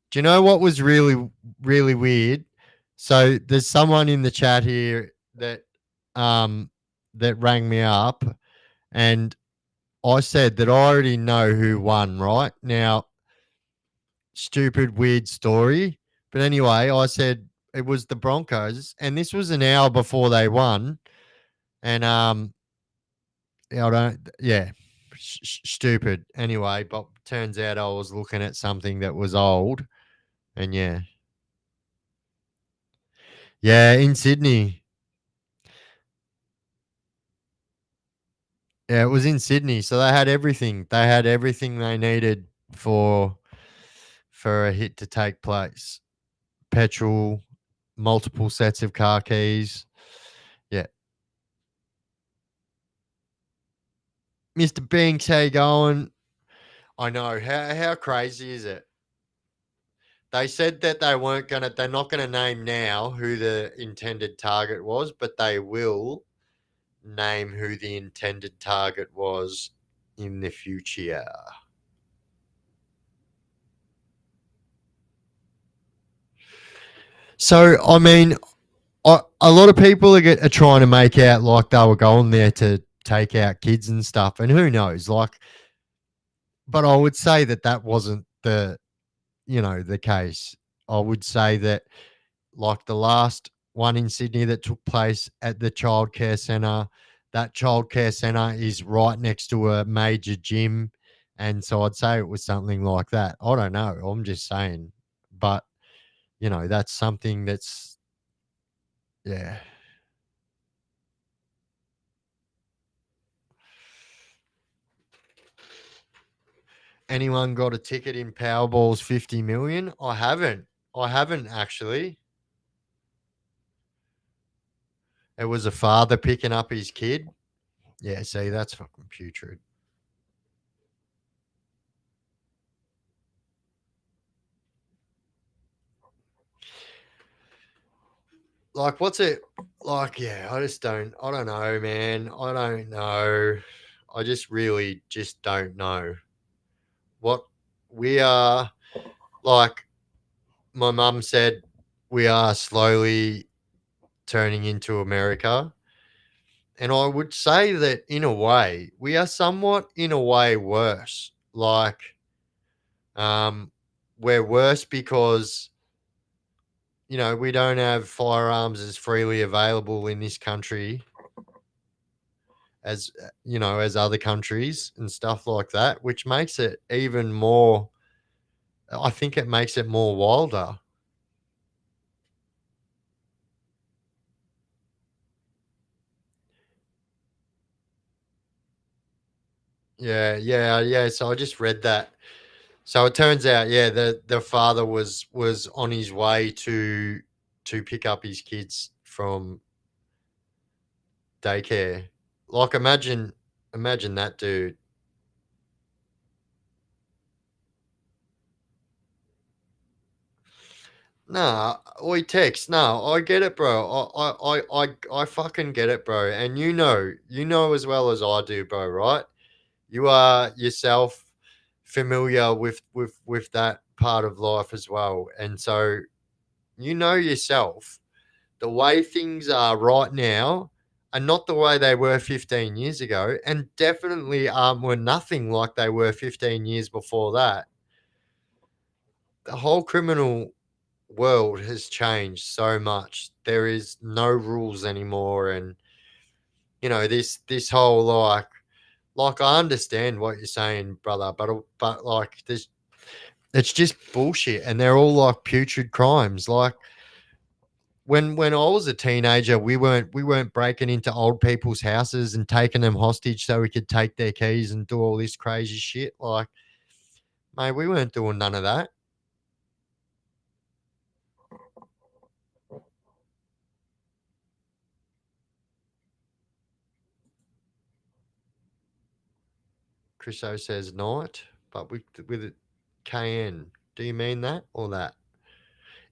Do you know what was really, really weird? So there's someone in the chat here that rang me up, and I said that I already know who won, right? Now, stupid, weird story. But anyway, I said it was the Broncos, and this was an hour before they won. And yeah, I don't, yeah, stupid. Anyway, but turns out I was looking at something that was old, and yeah, in Sydney. Yeah, it was in Sydney, so they had everything. They had everything they needed for a hit to take place. Petrol, multiple sets of car keys. Yeah. Mr. Binks, how you going? I know. How crazy is it? They said that they're not gonna name now who the intended target was, but they will name who the intended target was in the future. So, I mean, a lot of people are trying to make out like they were going there to take out kids and stuff, and who knows? Like, but I would say that wasn't the case. I would say that like the last one in Sydney that took place at the childcare centre, that childcare centre is right next to a major gym, and so I'd say it was something like that. I don't know. I'm just saying, but that's something that's yeah. Anyone got a ticket in Powerball's 50 million? I haven't. I haven't actually. It was a father picking up his kid. Yeah, see, that's fucking putrid. Like, what's it like? Yeah, I don't know, man. I don't know. I just really just don't know what we are. Like, my mum said, we are slowly turning into America. And I would say that in a way, we are somewhat in a way worse. Like, um, we're worse because, we don't have firearms as freely available in this country as, as other countries and stuff like that, which makes it even more, I think it makes it more wilder. Yeah. So I just read that. So it turns out, yeah, the father was on his way to pick up his kids from daycare. Like imagine that dude. Nah, oi text. No, I get it, bro. I fucking get it, bro. And you know as well as I do, bro. Right? You are yourself familiar with that part of life as well, and so you know yourself the way things are right now are not the way they were 15 years ago, and definitely were nothing like they were 15 years before that. The whole criminal world has changed so much. There is no rules anymore, and this whole like I understand what you're saying, brother, but like this, it's just bullshit, and they're all like putrid crimes. Like when I was a teenager, we weren't breaking into old people's houses and taking them hostage so we could take their keys and do all this crazy shit. Like, mate, we weren't doing none of that. Chriso says night, but with a KN. Do you mean that or that?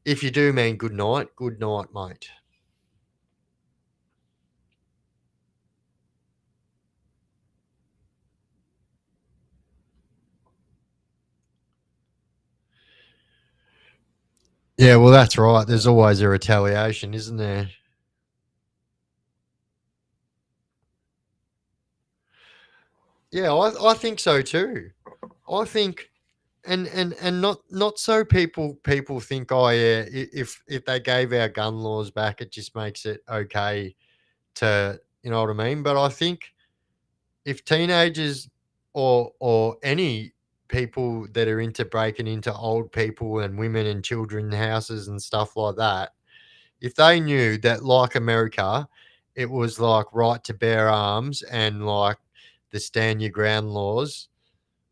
If you do mean good night, mate. Yeah, well, that's right. There's always a retaliation, isn't there? Yeah, I think so too. I think and not so people think, oh yeah, if they gave our gun laws back, it just makes it okay to, you know what I mean. But I think if teenagers or any people that are into breaking into old people and women and children houses and stuff like that, if they knew that, like America, it was like right to bear arms and like the stand your ground laws,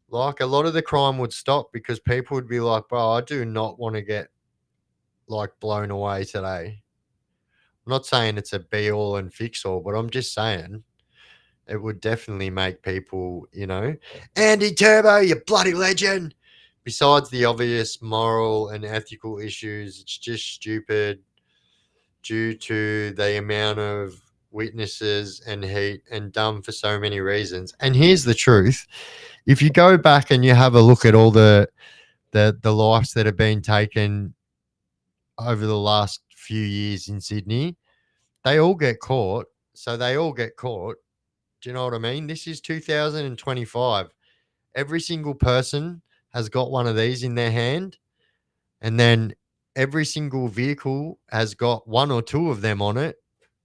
like a lot of the crime would stop because people would be like, bro, I do not want to get like blown away today. I'm not saying it's a be all and fix all, but I'm just saying it would definitely make people, Andy Turbo, you bloody legend. Besides the obvious moral and ethical issues, it's just stupid due to the amount of witnesses and heat and dumb for so many reasons. And here's the truth. If you go back and you have a look at all the lives that have been taken over the last few years in Sydney, they all get caught. So they all get caught. Do you know what I mean? This is 2025. Every single person has got one of these in their hand, and then every single vehicle has got one or two of them on it.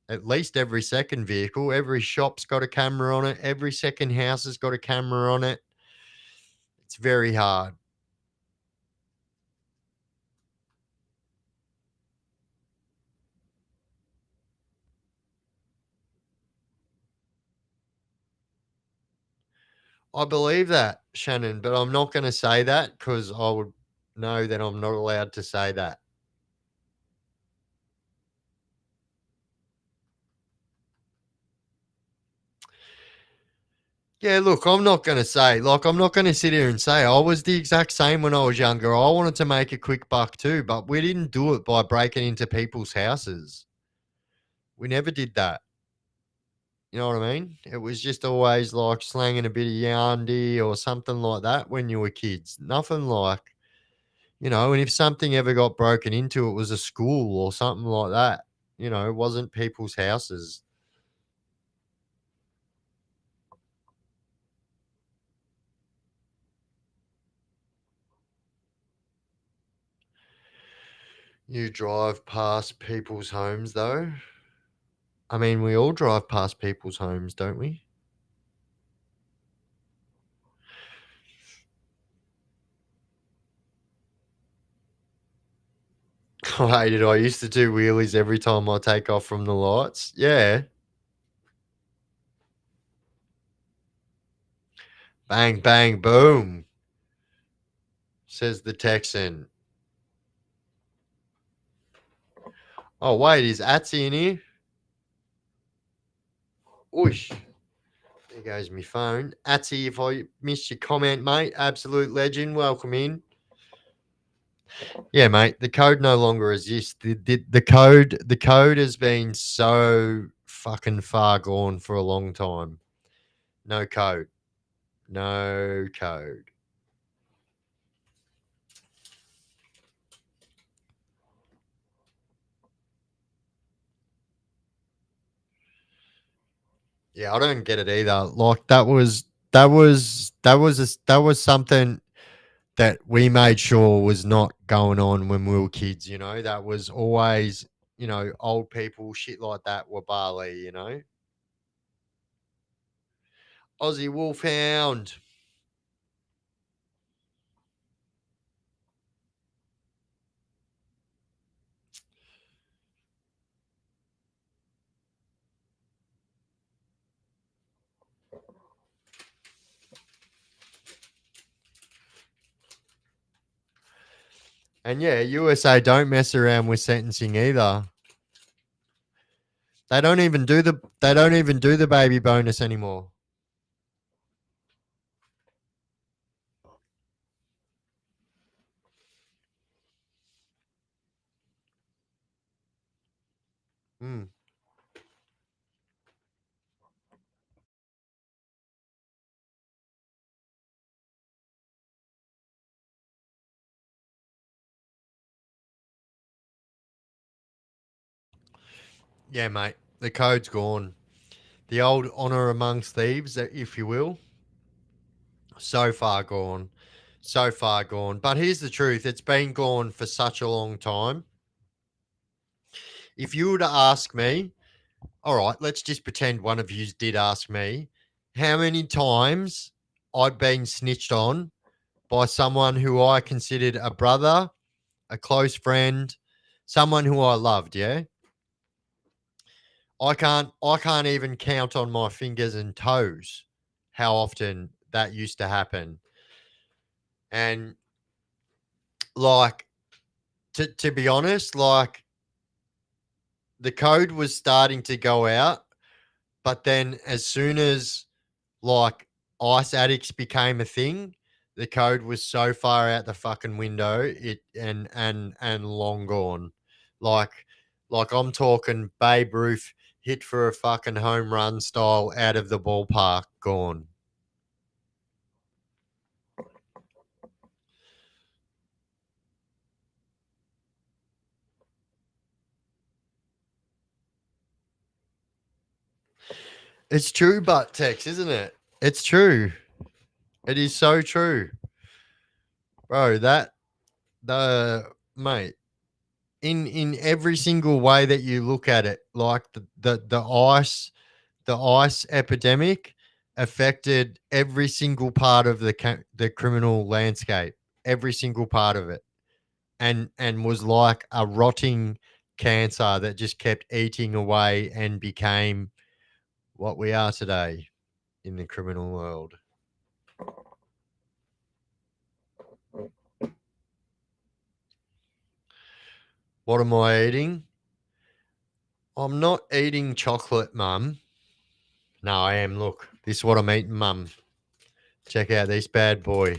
At least every second vehicle, every shop's got a camera on it, every second house has got a camera on it. It's very hard. I believe that, Shannon, but I'm not going to say that because I would know that I'm not allowed to say that. Yeah, look, I'm not going to say, like, I'm not going to sit here and say I was the exact same when I was younger. I wanted to make a quick buck too, but we didn't do it by breaking into people's houses. We never did that. You know what I mean? It was just always like slanging a bit of yandy or something like that when you were kids. Nothing like, and if something ever got broken into, it was a school or something like that. It wasn't people's houses. You drive past people's homes, though. I mean, we all drive past people's homes, don't we? I hated. I used to do wheelies every time I take off from the lights. Yeah, bang, bang, boom. says the Texan. Oh, wait, is Atsy in here? Oosh. There goes my phone. Atsy, if I missed your comment, mate, absolute legend. Welcome in. Yeah, mate, the code no longer exists. The code has been so fucking far gone for a long time. No code. No code. Yeah, I don't get it either. Like that was something that we made sure was not going on when we were kids, you know. That was always, old people, shit like that were Bali, you know. Aussie Wolfhound. And yeah, USA don't mess around with sentencing either. They don't even do the baby bonus anymore. Mm. Yeah, mate. The code's gone. The old honor amongst thieves, if you will, so far gone. So far gone. But here's the truth, it's been gone for such a long time. If you were to ask me, all right, let's just pretend one of you did ask me how many times I'd been snitched on by someone who I considered a brother, a close friend, someone who I loved, yeah? I can't even count on my fingers and toes how often that used to happen. And like to be honest, like the code was starting to go out, but then as soon as like ice addicts became a thing, the code was so far out the fucking window, it and long gone. Like like I'm talking Babe Ruth hit for a fucking home run style out of the ballpark gone. It's true, but Tex, isn't it? It's true. It is so true, bro. That the mate in every single way that you look at it, like the ice epidemic affected every single part of the criminal landscape, every single part of it, and was like a rotting cancer that just kept eating away and became what we are today in the criminal world. What am I eating? I'm not eating chocolate, mum. No, I am. Look, this is what I'm eating, mum. Check out this bad boy.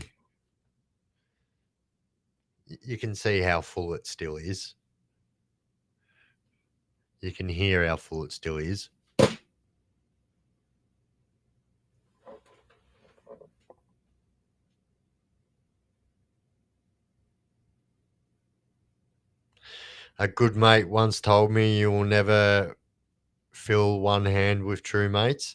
You can see how full it still is. You can hear how full it still is. A good mate once told me you will never fill one hand with true mates.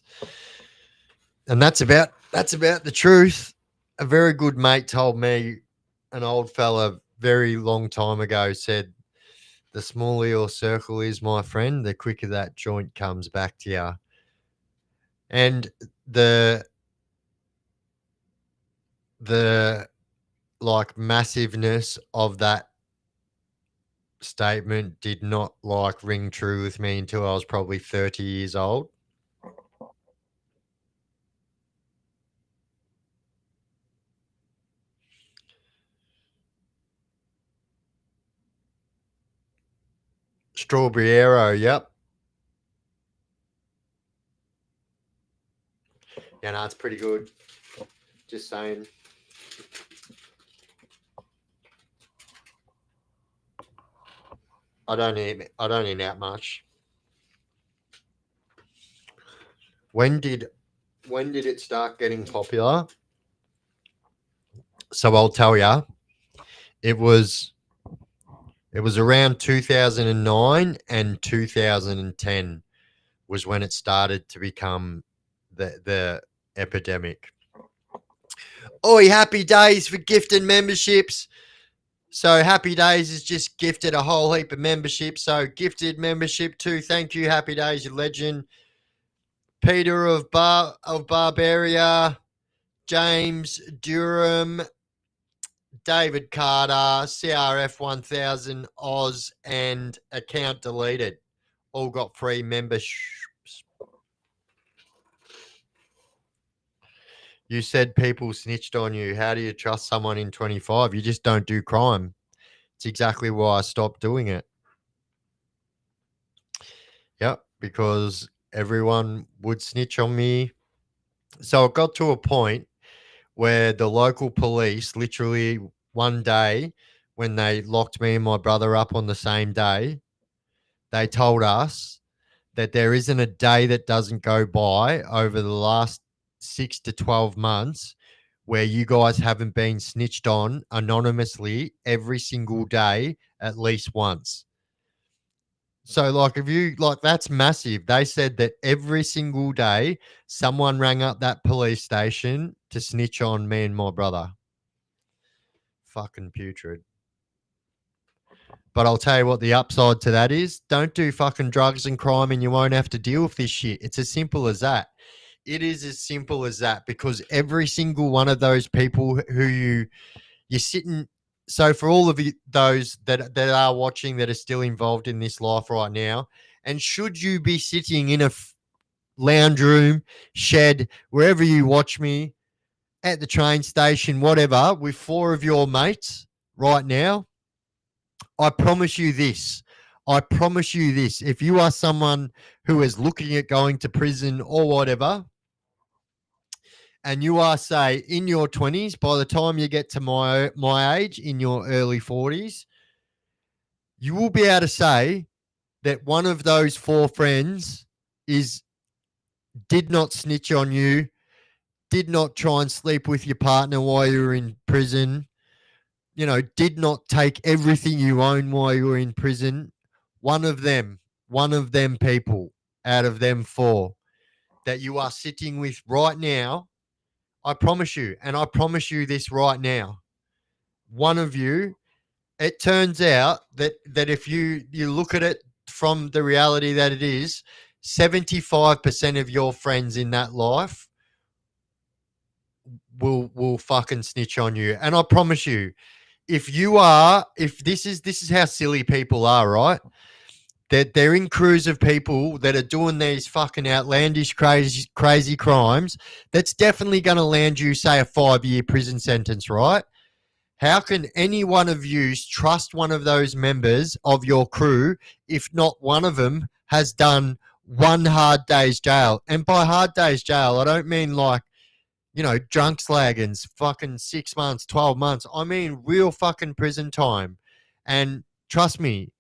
And that's about the truth. A very good mate told me, an old fella very long time ago said, the smaller your circle is, my friend, the quicker that joint comes back to you. And the like massiveness of that statement did not like ring true with me until I was probably 30 years old. Strawberry Arrow, yep. Yeah, no, it's pretty good. Just saying. I don't eat that much. When did it start getting popular? So I'll tell you, it was around 2009 and 2010 was when it started to become the epidemic. Oi, happy days for gifted memberships. So Happy Days has just gifted a whole heap of memberships. So gifted membership too. Thank you, Happy Days, you legend. Peter of Barbaria, James Durham, David Carter, CRF 1000, Oz, and account deleted. All got free memberships. You said people snitched on you. How do you trust someone in 25? You just don't do crime. It's exactly why I stopped doing it. Yep, because everyone would snitch on me. So it got to a point where the local police literally one day when they locked me and my brother up on the same day, they told us that there isn't a day that doesn't go by over the last 6 to 12 months where you guys haven't been snitched on anonymously every single day at least once. So, like, if you like, that's massive. They said that every single day someone rang up that police station to snitch on me and my brother. Fucking putrid. But I'll tell you what the upside to that is. Don't do fucking drugs and crime and you won't have to deal with this shit. It's as simple as that. It is as simple as that because every single one of those people who you're sitting. So for all of you, those that are watching that are still involved in this life right now, and should you be sitting in a lounge room, shed, wherever you watch me, at the train station, whatever, with 4 of your mates right now, I promise you this. I promise you this. If you are someone who is looking at going to prison or whatever, and you are, say, in your 20s, by the time you get to my age, in your early 40s, you will be able to say that one of those 4 friends did not snitch on you, did not try and sleep with your partner while you were in prison, did not take everything you own while you were in prison. One of them people out of them 4 that you are sitting with right now, I promise you, and I promise you this right now, one of you, it turns out that if you look at it from the reality that it is, 75% of your friends in that life will fucking snitch on you. And I promise you, if this is how silly people are, right? They're in crews of people that are doing these fucking outlandish, crazy crimes. That's definitely going to land you, say, a 5-year prison sentence, right? How can any one of you trust one of those members of your crew if not one of them has done 1 hard day's jail? And by hard day's jail, I don't mean like, drunk slaggins, fucking 6 months, 12 months. I mean real fucking prison time. And trust me,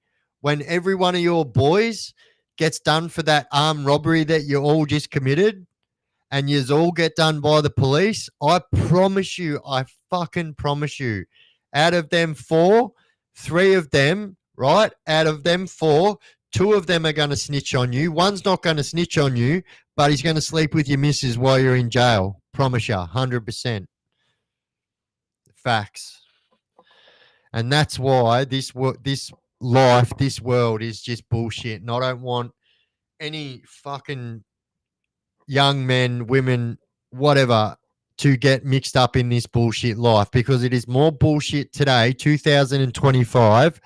when every one of your boys gets done for that armed robbery that you all just committed and yous all get done by the police, I promise you, I fucking promise you, out of them 4, 3 of them, right? Out of them 4, 2 of them are going to snitch on you. One's not going to snitch on you, but he's going to sleep with your missus while you're in jail. Promise you, 100%. Facts. And that's why this life, this world is just bullshit. And I don't want any fucking young men, women, whatever, to get mixed up in this bullshit life because it is more bullshit today, 2025,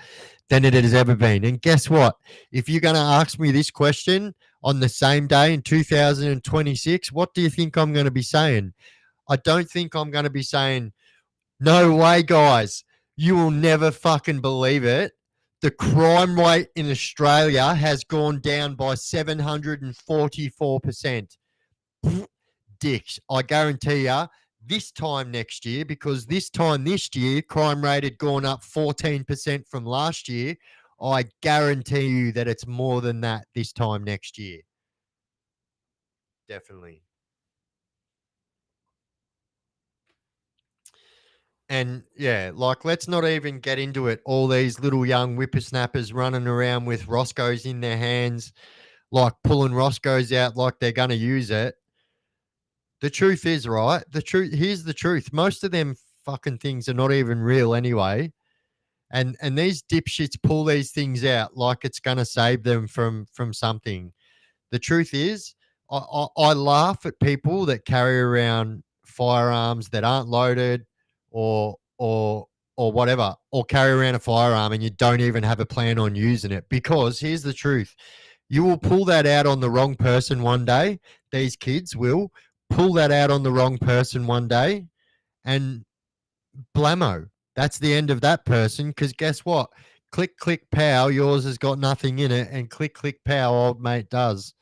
than it has ever been. And guess what? If you're going to ask me this question on the same day in 2026, what do you think I'm going to be saying? I don't think I'm going to be saying, no way, guys. You will never fucking believe it. the crime rate in Australia has gone down by 744%. Dicks, I guarantee you, this time next year, because this time this year, crime rate had gone up 14% from last year. I guarantee you that it's more than that this time next year. Definitely. And yeah, like let's not even get into it. All these little young whippersnappers running around with Roscoe's in their hands, like pulling Roscoe's out like they're going to use it. The truth is, right? The truth, here's the truth. Most of them fucking things are not even real anyway. And these dipshits pull these things out like it's going to save them from something. The truth is, I laugh at people that carry around firearms that aren't loaded, or whatever, or carry around a firearm and you don't even have a plan on using it. Because here's the truth: you will pull that out on the wrong person one day. These kids will pull that out on the wrong person one day, and blammo, that's the end of that person. Because guess what? Click, click, pow, yours has got nothing in it, and click, click, pow, old mate does.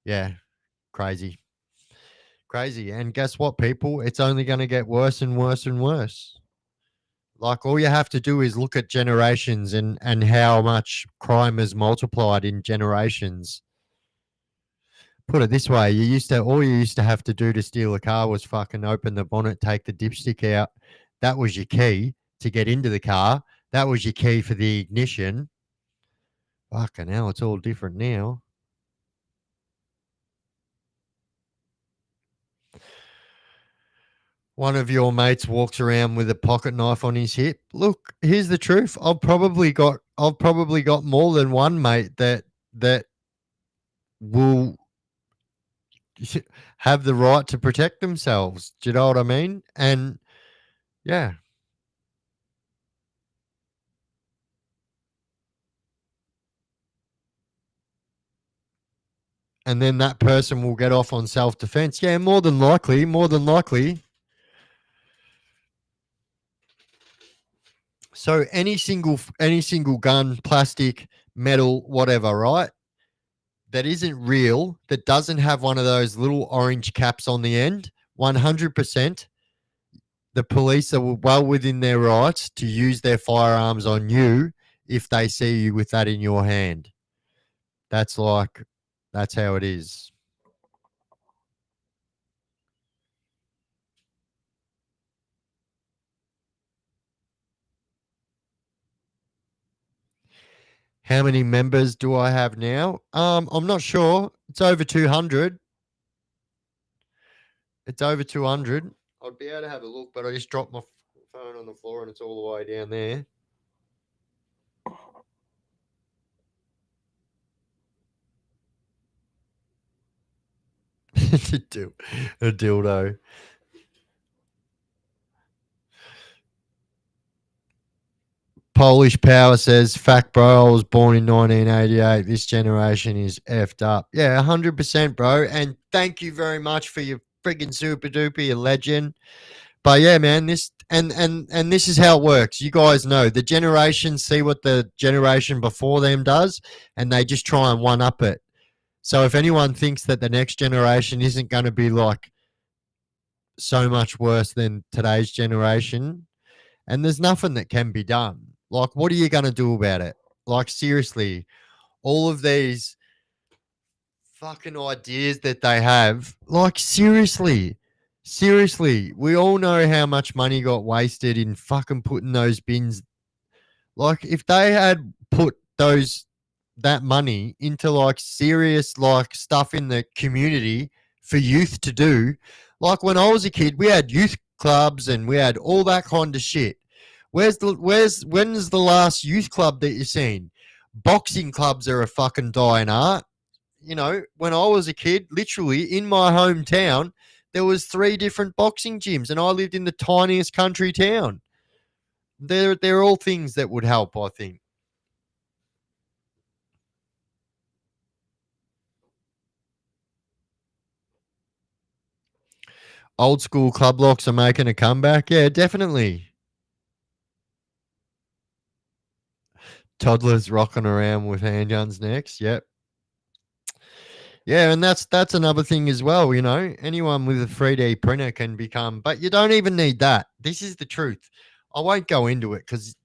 Yeah, crazy. Crazy. And guess what, people? It's only going to get worse and worse and worse. Like, all you have to do is look at generations and how much crime has multiplied in generations. Put it this way, all you used to have to do to steal a car was fucking open the bonnet, take the dipstick out. That was your key to get into the car. That was your key for the ignition. Fucking hell, it's all different now. One of your mates walks around with a pocket knife on his hip. Look, here's the truth. I've probably got more than one mate that will have the right to protect themselves. Do you know what I mean? And yeah. And then that person will get off on self-defense. Yeah, more than likely, more than likely. So any single gun, plastic, metal, whatever, right? That isn't real, that doesn't have one of those little orange caps on the end, 100%, the police are well within their rights to use their firearms on you if they see you with that in your hand. That's how it is. How many members do I have now? I'm not sure. It's over 200. It's over 200. I'd be able to have a look, but I just dropped my phone on the floor and it's all the way down there. A dildo. Polish Power says, fact, bro, I was born in 1988. This generation is effed up. Yeah, 100%, bro. And thank you very much for your friggin' super duper, you legend. But yeah, man, and this is how it works. You guys know the generations see what the generation before them does, and they just try and one up it. So if anyone thinks that the next generation isn't going to be like so much worse than today's generation, and there's nothing that can be done. Like, what are you going to do about it? Like, seriously, all of these fucking ideas that they have, like, seriously, we all know how much money got wasted in fucking putting those bins. Like, if they had put that money into like serious like stuff in the community for youth to do, like when I was a kid, we had youth clubs and we had all that kind of shit. When's the last youth club that you've seen? Boxing clubs are a fucking dying art. You know, when I was a kid, literally in my hometown, there was 3 different boxing gyms, and I lived in the tiniest country town. They're all things that would help, I think. Old school club locks are making a comeback. Yeah, definitely. Toddlers rocking around with handguns next. Yep. Yeah, and that's another thing as well. Anyone with a 3D printer can become, but you don't even need that. This is the truth. I won't go into it because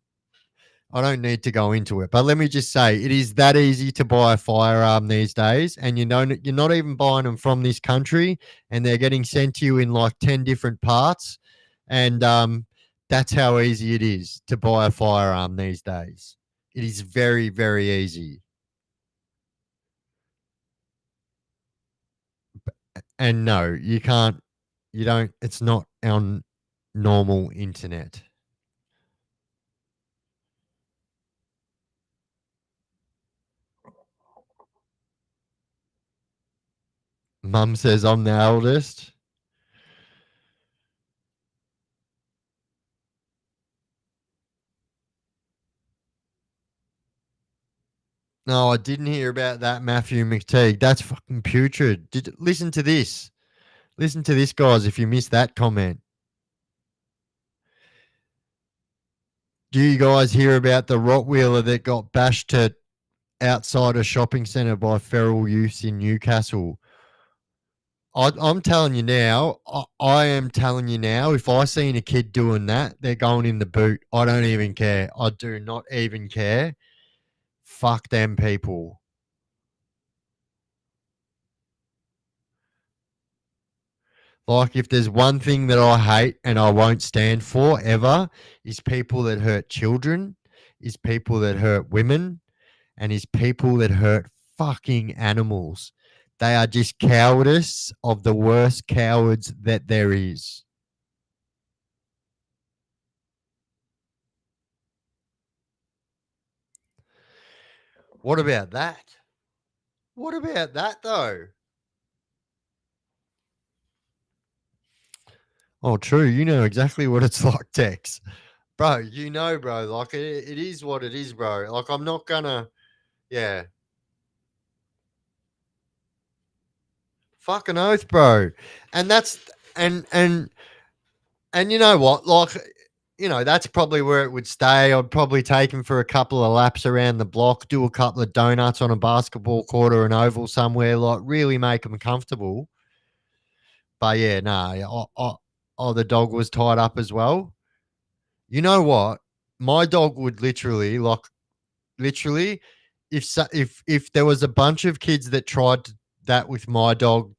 I don't need to go into it. But let me just say, it is that easy to buy a firearm these days, and you're not even buying them from this country, and they're getting sent to you in like 10 different parts, and that's how easy it is to buy a firearm these days. It is very, very easy. And no, you can't. You don't. It's not on normal internet. Mum says I'm the eldest. No, I didn't hear about that, Matthew McTeague. That's fucking putrid. Listen to this. Listen to this, guys. If you missed that comment, do you guys hear about the Rottweiler that got bashed to outside a shopping centre by feral youths in Newcastle? I'm telling you now. I am telling you now. If I seen a kid doing that, they're going in the boot. I don't even care. I do not even care. Fuck them people. Like, if there's one thing that I hate and I won't stand for ever, is people that hurt children, is people that hurt women, and is people that hurt fucking animals. They are just cowardice of the worst cowards that there is. What about that? What about that, though? Oh, true. You know exactly what it's like, Tex. Bro, bro. Like, it is what it is, bro. Like, I'm not gonna, yeah. Fucking oath, bro. And that's, and you know what? Like, that's probably where it would stay. I'd probably take him for a couple of laps around the block, do a couple of donuts on a basketball court or an oval somewhere, like really make him comfortable. But yeah, nah, the dog was tied up as well. You know what? My dog would literally, if there was a bunch of kids that tried that with my dog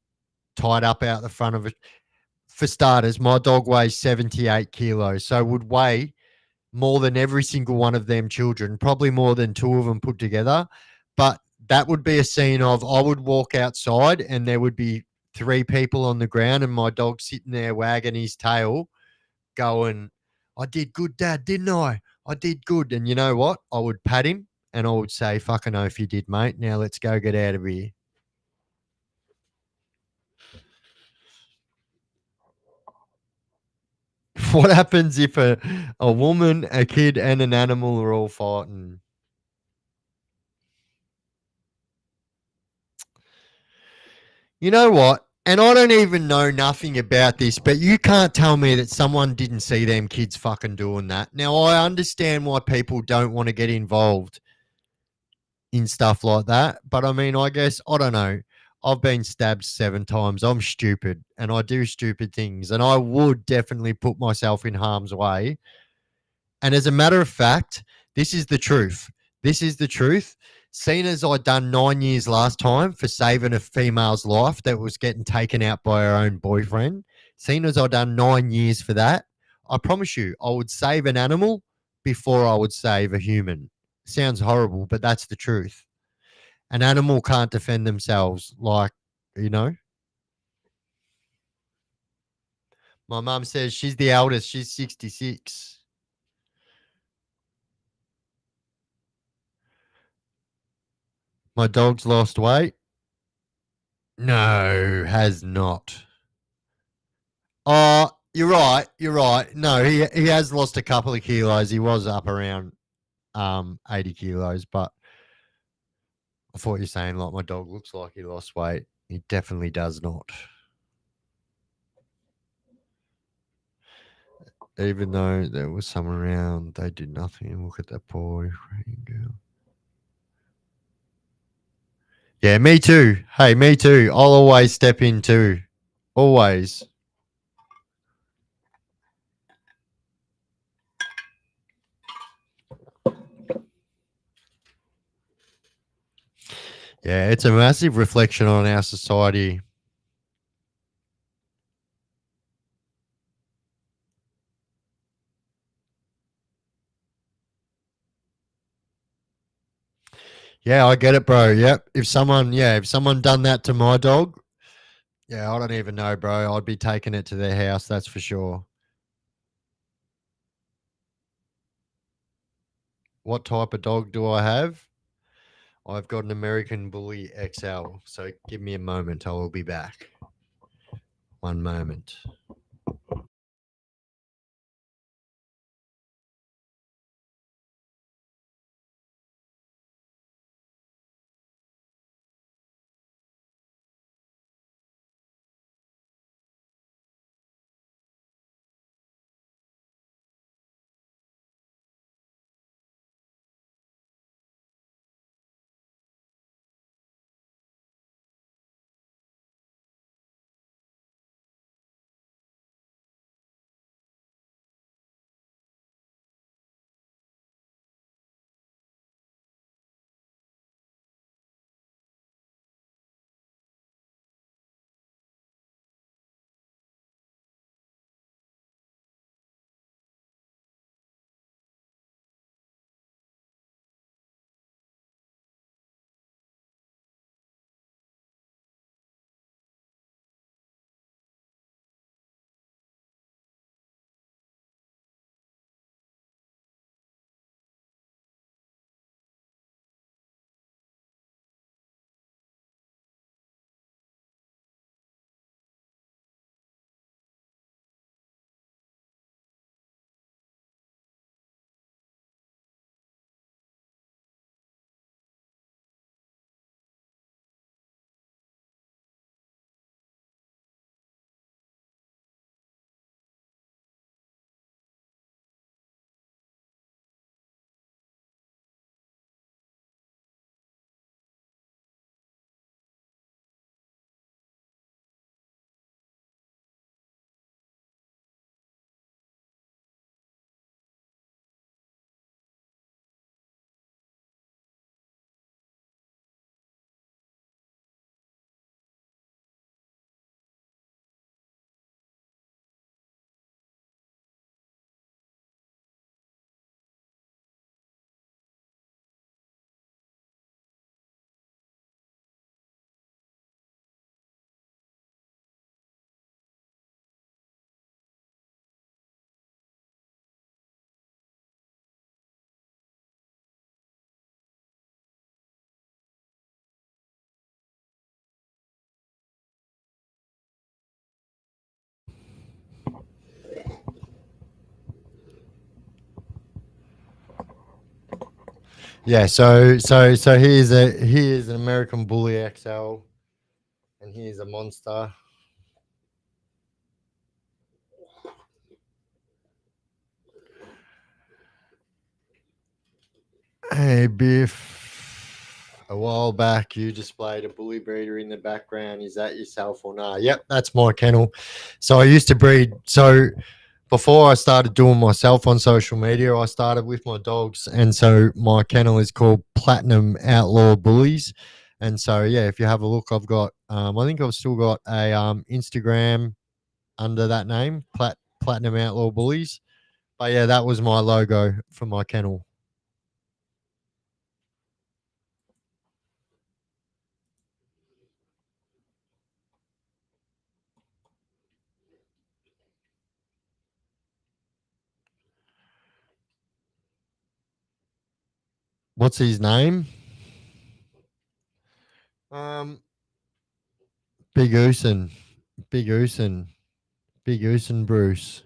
tied up out the front of it, for starters, my dog weighs 78 kilos, so would weigh more than every single one of them children, probably more than two of them put together. But that would be a scene of I would walk outside and there would be three people on the ground and my dog sitting there wagging his tail, going, I did good, Dad, didn't I? I did good. And you know what? I would pat him and I would say, fucking oath you did, mate. Now let's go get out of here. What happens if a woman, a kid, and an animal are all fighting? You know what? And I don't even know nothing about this, but you can't tell me that someone didn't see them kids fucking doing that. Now, I understand why people don't want to get involved in stuff like that, but I mean, I guess, I don't know. I've been stabbed 7 times. I'm stupid and I do stupid things, and I would definitely put myself in harm's way. And as a matter of fact, this is the truth. This is the truth. Seen as I done 9 years last time for saving a female's life that was getting taken out by her own boyfriend, seen as I done 9 years for that, I promise you, I would save an animal before I would save a human. Sounds horrible, but that's the truth. An animal can't defend themselves, like, you know. My mum says she's the eldest. She's 66. My dog's lost weight. No, has not. Oh, you're right. You're right. No, he has lost a couple of kilos. He was up around 80 kilos, but I thought you're saying like my dog looks like he lost weight. He definitely does not. Even though there was some around, they did nothing. Look at that poor girl. Yeah, me too. Hey, me too. I'll always step in too. Always. Yeah, it's a massive reflection on our society. Yeah, I get it, bro. Yep. If someone done that to my dog, yeah, I don't even know, bro. I'd be taking it to their house, that's for sure. What type of dog do I have? I've got an American Bully XL. So give me a moment. I will be back. One moment. Yeah, so he is an American Bully XL, and he is a monster. Hey Biff, a while back you displayed a bully breeder in the background. Is that yourself or nah? Yep, that's my kennel. So I used to breed. So before I started doing myself on social media, I started with my dogs, and so my kennel is called Platinum Outlaw Bullies. And so yeah, if you have a look, I've got I think I've still got a Instagram under that name, Platinum Outlaw Bullies. But yeah, that was my logo for my kennel. What's his name? Um, Big Oosen, Big Oosen, Big Oosen Bruce.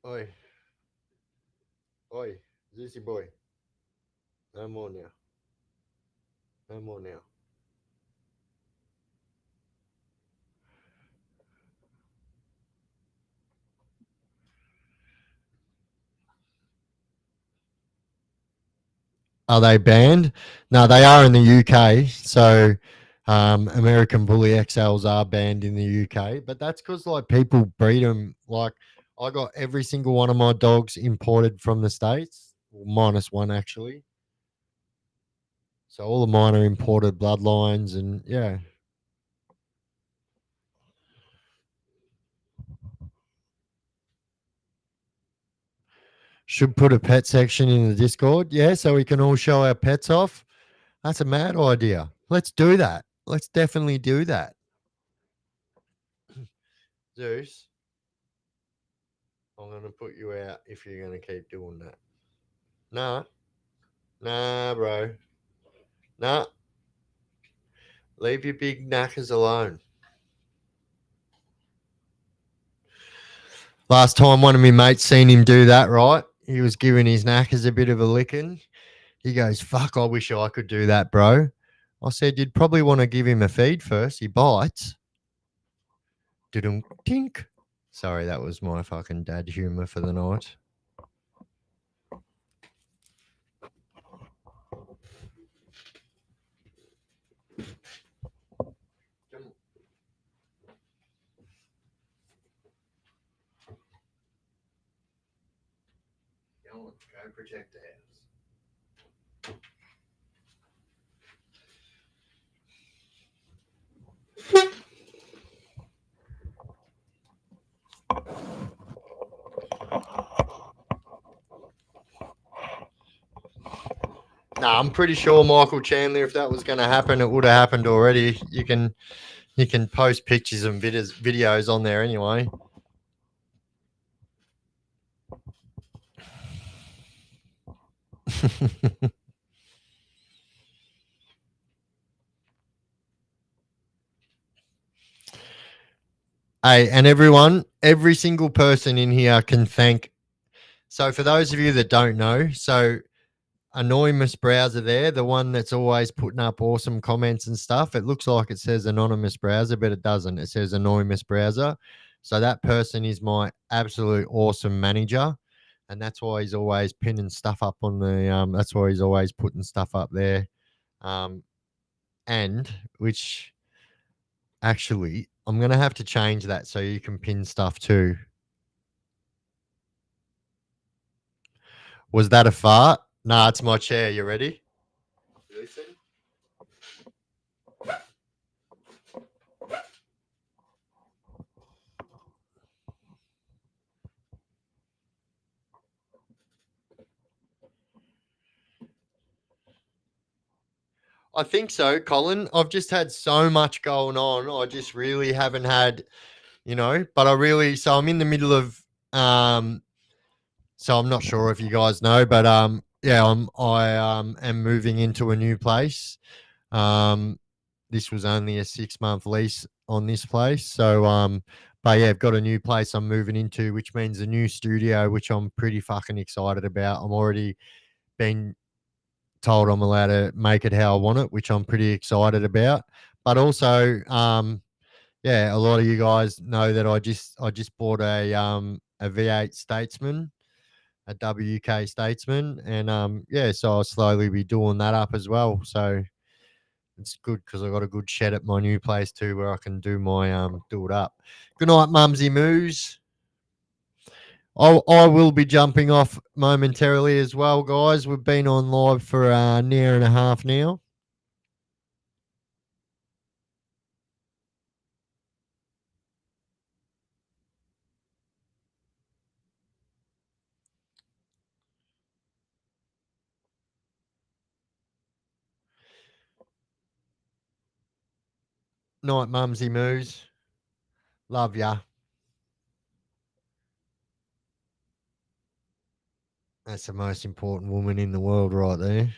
Oi, oi, Zuzi boy. No more now. No more now. Are they banned? No, they are in the UK. So American Bully XLs are banned in the UK, but that's because like people breed them. Like I got every single one of my dogs imported from the States, well, minus one actually. So all of mine are imported bloodlines, and yeah, should put a pet section in the Discord. Yeah, so we can all show our pets off. That's a mad idea. Let's do that. Let's definitely do that. Zeus, I'm going to put you out if you're going to keep doing that. Nah, nah, bro. Nah, leave your big knackers alone. Last time one of my mates seen him do that, right? He was giving his knackers a bit of a licking. He goes, fuck, I wish I could do that, bro. I said, you'd probably want to give him a feed first. He bites. Tink. Sorry, that was my fucking dad humor for the night. Go protect the house. Nah, I'm pretty sure Michael Chandler, if that was going to happen, it would have happened already. You can post pictures and videos on there anyway. Hey, and everyone, every single person in here can thank. So, for those of you that don't know, so anonymous browser there, the one that's always putting up awesome comments and stuff. It looks like it says anonymous browser, but it doesn't. It says anonymous browser. So that person is my absolute awesome manager, and that's why he's always pinning stuff up on the. That's why he's always putting stuff up there, and which actually I'm gonna have to change that so you can pin stuff too. Was that a fart? Nah, it's my chair. You ready? Listen. I think so, Colin. I've just had so much going on. I just really haven't had, but I really, so I'm in the middle of, so I'm not sure if you guys know, but yeah, I am moving into a new place. This was only a 6-month lease on this place. So but yeah, I've got a new place I'm moving into, which means a new studio, which I'm pretty fucking excited about. I'm already been told I'm allowed to make it how I want it, which I'm pretty excited about. But also, yeah, a lot of you guys know that I just bought a V8 Statesman, a WK Statesman, and yeah, so I'll slowly be doing that up as well. So it's good because I got a good shed at my new place too, where I can do my do it up. Good night, Mumsy Moos. I will be jumping off momentarily as well, guys. We've been on live for an hour and a half now. Night, Mumsy Moos. Love ya. That's the most important woman in the world right there.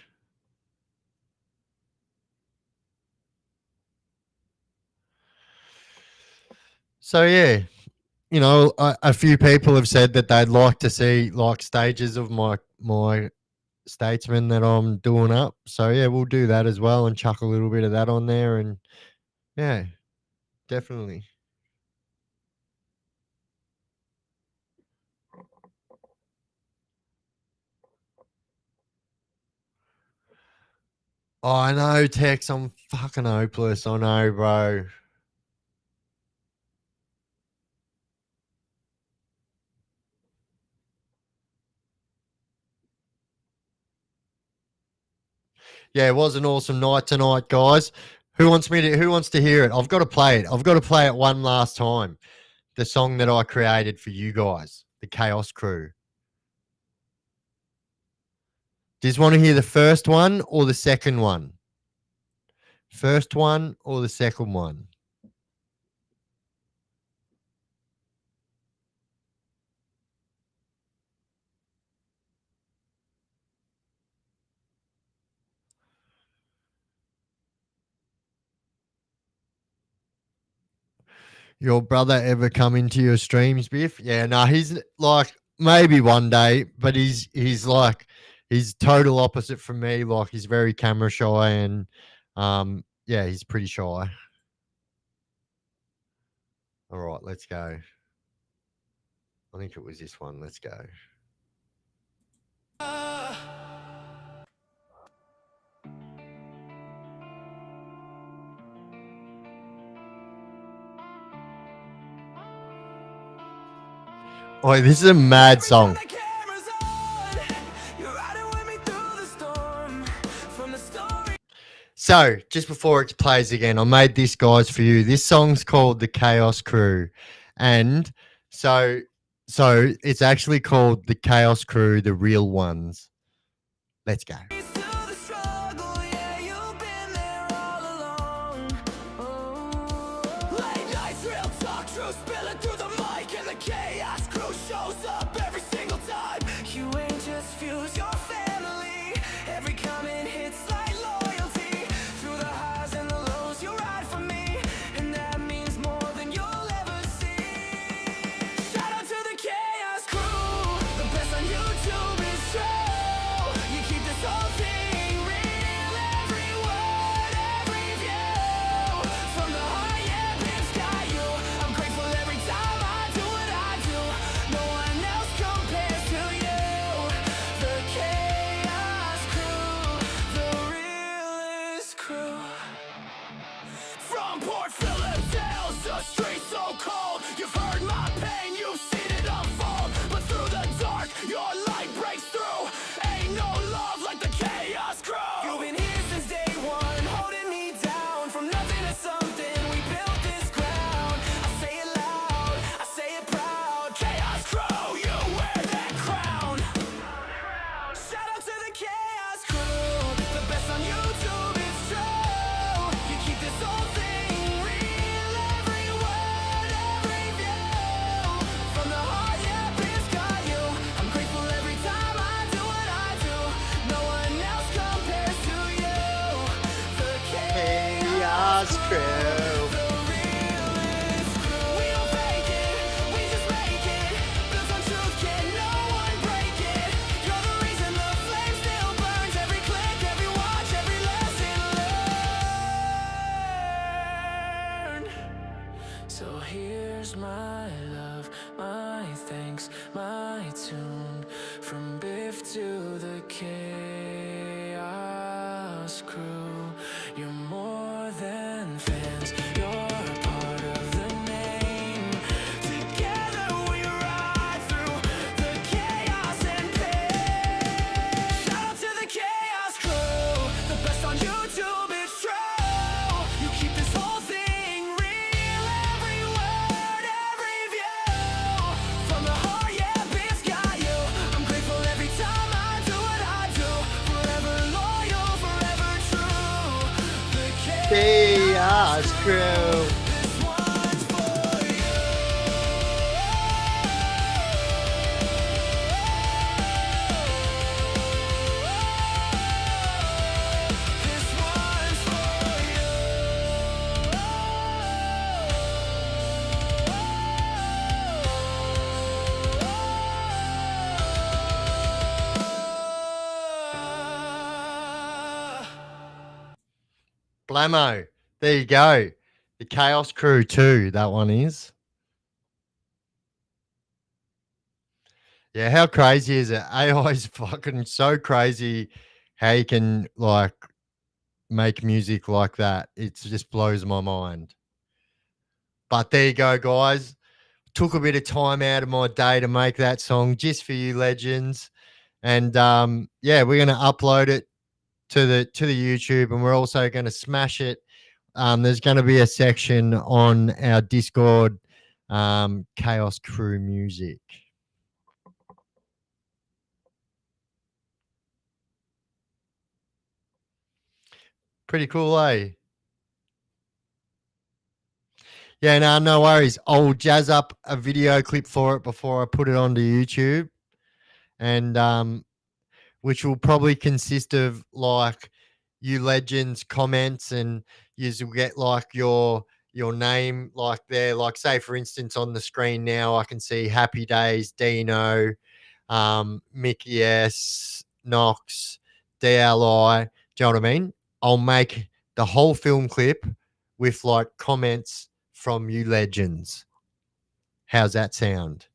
So yeah, a few people have said that they'd like to see like stages of my statesman that I'm doing up. So yeah, we'll do that as well and chuck a little bit of that on there, and yeah, definitely. Oh, I know, Tex. I'm fucking hopeless. I know, bro. Yeah, it was an awesome night tonight, guys. Who wants to hear it? I've got to play it. I've got to play it one last time. The song that I created for you guys, the Chaos Crew. Do you want to hear the first one or the second one? First one or the second one? Your brother ever come into your streams, Biff? Yeah, no, he's like maybe one day, but he's like he's total opposite from me. Like he's very camera shy and yeah, he's pretty shy. All right, let's go. I think it was this one. Let's go. Oh, this is a mad song. So, just before it plays again, I made this, guys, for you. This song's called The Chaos Crew. And so it's actually called The Chaos Crew, The Real Ones. Let's go. Chaos Crew. So here's my love, my thanks, my tune. From Biff to the Chaos Crew. You're more than fans, you're a part of the name. Together we ride through the chaos and pain. Shout out to the Chaos Crew, the best on YouTube, it's true. You keep this whole thing real, every word, every view. From the heart, yeah, Biff's got you. I'm grateful every time I do what I do. Forever loyal, forever true. The Chaos Crew. this one's for you. This one's for you. Blammo. There you go. The Chaos Crew too, that one is. Yeah, how crazy is it? AI is fucking so crazy how you can like make music like that. It just blows my mind. But there you go, guys. Took a bit of time out of my day to make that song just for you legends. And yeah, we're going to upload it to the YouTube, and we're also going to smash it. There's going to be a section on our Discord, Chaos Crew Music. Pretty cool, eh? Yeah, no worries. I'll jazz up a video clip for it before I put it onto YouTube, and which will probably consist of like you legends comments, and you'll get like your name like there. Like say for instance on the screen now, I can see Happy Days, Dino, Mickey S, Knox, DLI. Do you know what I mean? I'll make the whole film clip with like comments from you legends. How's that sound?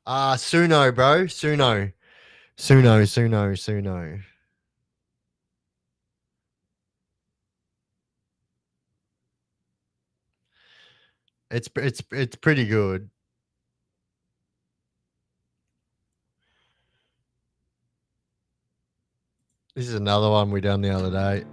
Suno, bro. Suno. It's pretty good. This is another one we done the other day.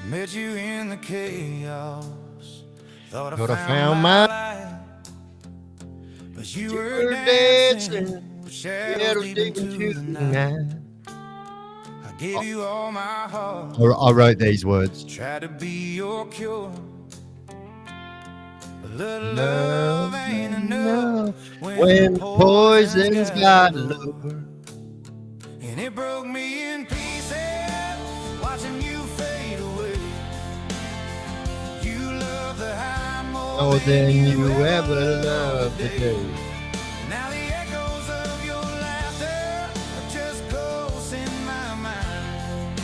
Met you in the chaos. Thought I found my life, but you were were dancing dancing. with shadows deep into the night. I gave you all my heart. I wrote these words. Try to be your cure. A little love ain't enough When poison's got low. And it broke me in pieces, watching you fade away. You love the high More than you ever loved the day. Now the echoes of your laughter are just ghosts in my mind.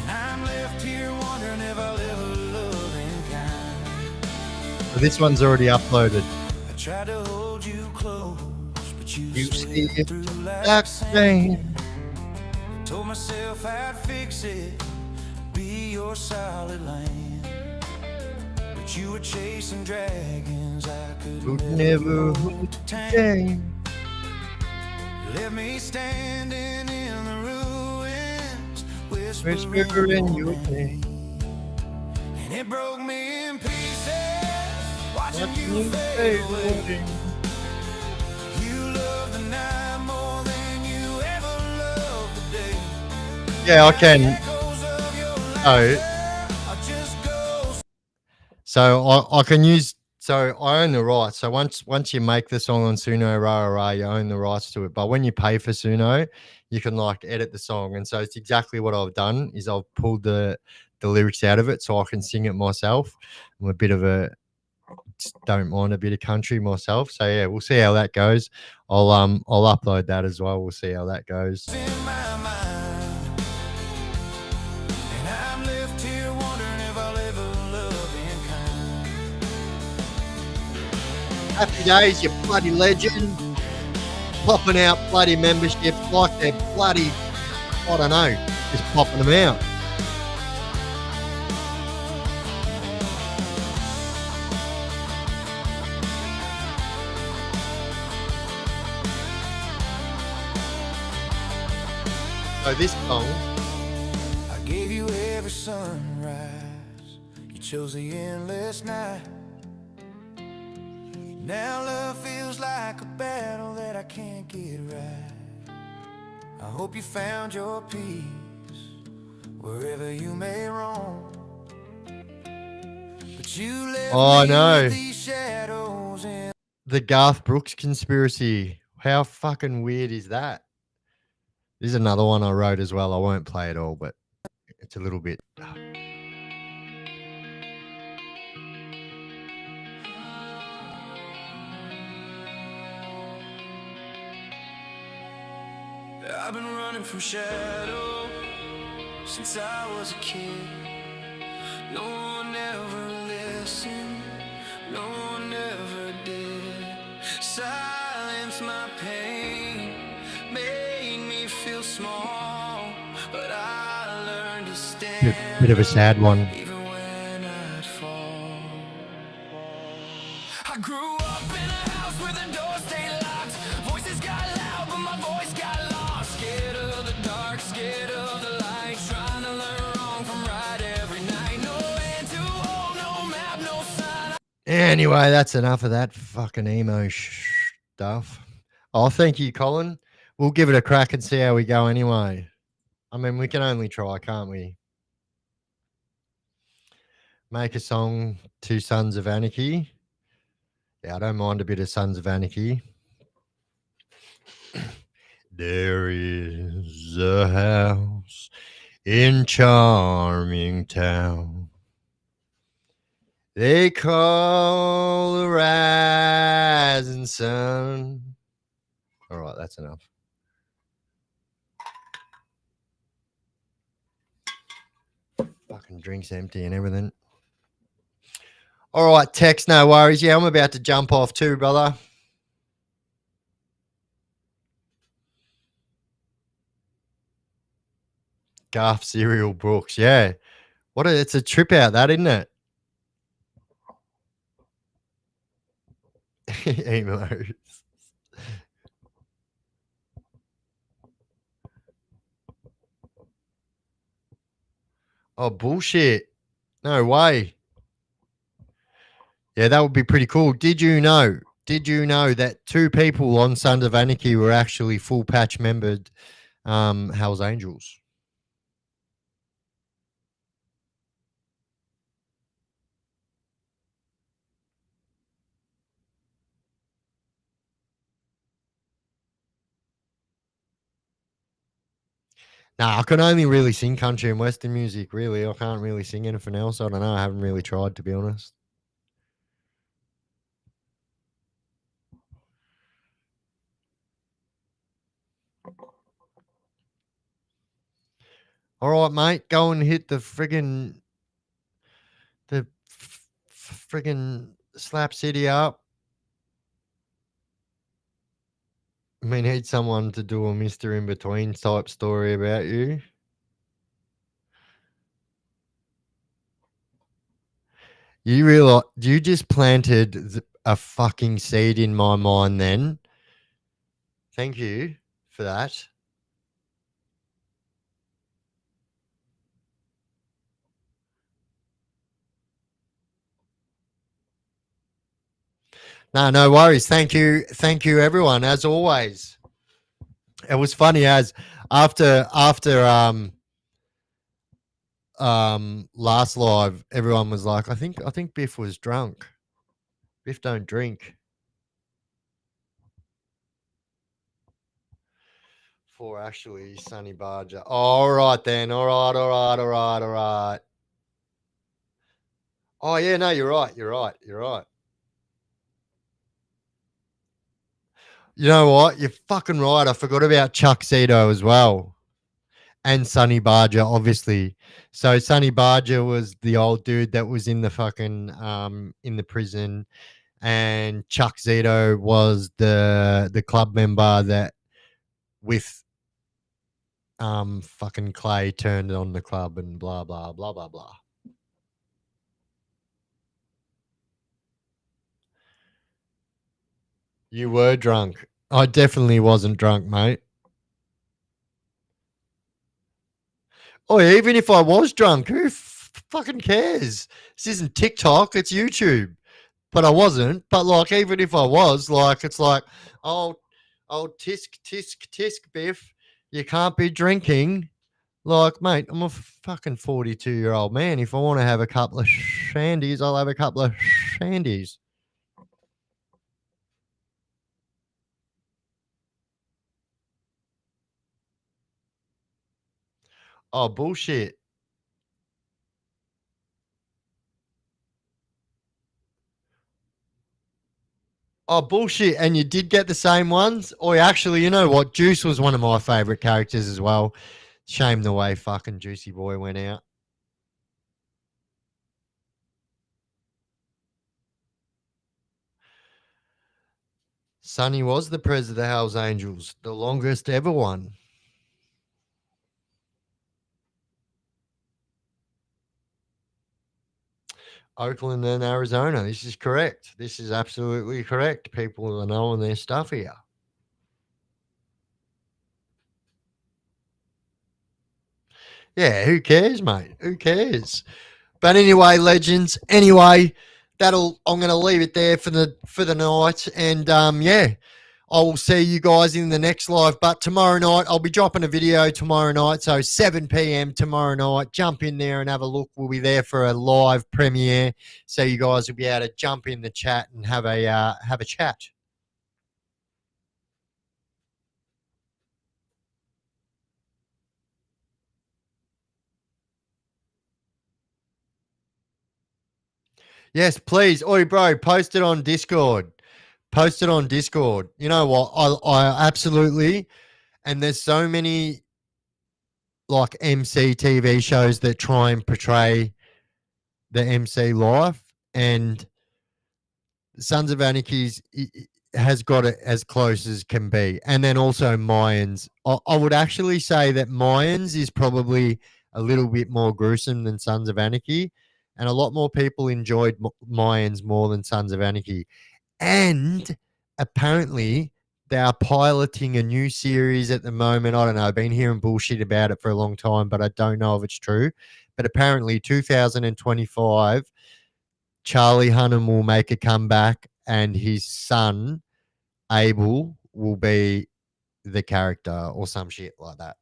And I'm left here wondering if I'll ever love in kind. This one's already uploaded. I tried to hold you close, but you see slipped through Like like sand. rain. Told myself I'd fix it, be your solid land. But you were chasing dragons I could Would never never hope to tame. tame. Left me standing in the ruins, Whispering whispering your your name. name. And it broke me in pieces, watching Watching you you fade fade away. away. You love the night more than you ever loved the day. Yeah, I can. Echoes of your Oh, laughter are just ghosts. so I can use. So I own the rights. So once you make the song on Suno Rah Rah, you own the rights to it. But when you pay for Suno, you can like edit the song. And so it's exactly what I've done is I've pulled the lyrics out of it so I can sing it myself. I'm a bit of a don't mind a bit of country myself. So yeah, we'll see how that goes. I'll upload that as well. We'll see how that goes. In my mind. And I'm left here wondering if I'll ever love in kind. Happy days, you bloody legend. Popping out bloody memberships like they're bloody, I don't know, just popping them out. So this song, I gave you every sunrise. You chose the endless night. Now love feels like a battle that I can't get right. I hope you found your peace wherever you may roam. But you left Oh, me no. with these shadows in. the Garth Brooks conspiracy. How fucking weird is that? This is another one I wrote as well. I won't play it all, but it's a little bit. I've been running running from shadow since I was a kid. No one ever listened, no one ever did. Silence my pain, made me feel small, but I learned to stand. Bit of a sad one. Even when I'd fall. I grew up in a house where the doors stayed locked. Voices got loud, but my voice got lost. Scared of the dark, scared of the light. Trying to learn wrong from right every night. No hand to hold, no map, no sign. Anyway, that's enough of that fucking emo stuff. Oh, thank you, Colin. We'll give it a crack and see how we go anyway. I mean, we can only try, can't we? Make a song to Sons of Anarchy. Yeah, I don't mind a bit of Sons of Anarchy. There is a house in charming town. They call the rising sun. All right, that's enough. Fucking drink's empty and everything. All right, Tex, no worries. Yeah, I'm about to jump off too, brother. Garth Cereal Brooks, yeah. It's a trip out, that, isn't it? Emos. Oh, bullshit. No way. Yeah, that would be pretty cool. Did you know that 2 people on Sons of Anarchy were actually full patch membered Hell's Angels? Nah, I can only really sing country and western music, really. I can't really sing anything else. I don't know. I haven't really tried, to be honest. All right, mate. Go and hit the friggin' Slap City up. We need someone to do a Mr. In Between type story about you. You realize you just planted a fucking seed in my mind then. Thank you for that. No worries. Thank you, everyone. As always, it was funny as after last live, everyone was like, I think Biff was drunk. Biff don't drink. For actually Sunny Barger. All right then. All right. Oh yeah, no, you're right. You know what? You're fucking right. I forgot about Chuck Zito as well. And Sonny Barger, obviously. So Sonny Barger was the old dude that was in the fucking in the prison, and Chuck Zito was the club member that with fucking Clay turned on the club and blah blah blah blah blah. You were drunk. I definitely wasn't drunk, mate. Oh, yeah, even if I was drunk, who fucking cares? This isn't TikTok, it's YouTube. But I wasn't. But like, even if I was, like, it's like, oh, tisk, Biff, you can't be drinking. Like, mate, I'm a fucking 42-year-old man. If I want to have a couple of shandies, I'll have a couple of shandies. Oh, bullshit. Oh, bullshit. And you did get the same ones? Or actually, you know what? Juice was one of my favorite characters as well. Shame the way fucking Juicy Boy went out. Sonny was the pres of the Hells Angels, the longest ever one. Oakland and Arizona. This is correct. This is absolutely correct. People are knowing their stuff here. Yeah, who cares, mate? Who cares? But anyway, legends. Anyway, I'm gonna leave it there for the night. And yeah, I will see you guys in the next live. But tomorrow night, I'll be dropping a video tomorrow night. So 7 p.m. tomorrow night. Jump in there and have a look. We'll be there for a live premiere. So you guys will be able to jump in the chat and have a chat. Yes, please. Oi, bro, post it on Discord. Post it on Discord. You know what? I absolutely, and there's so many like MC TV shows that try and portray the MC life, and Sons of Anarchy's has got it as close as can be. And then also Mayans. I would actually say that Mayans is probably a little bit more gruesome than Sons of Anarchy, and a lot more people enjoyed Mayans more than Sons of Anarchy. And apparently, they are piloting a new series at the moment. I don't know. I've been hearing bullshit about it for a long time, but I don't know if it's true. But apparently, 2025, Charlie Hunnam will make a comeback, and his son, Abel, will be the character or some shit like that.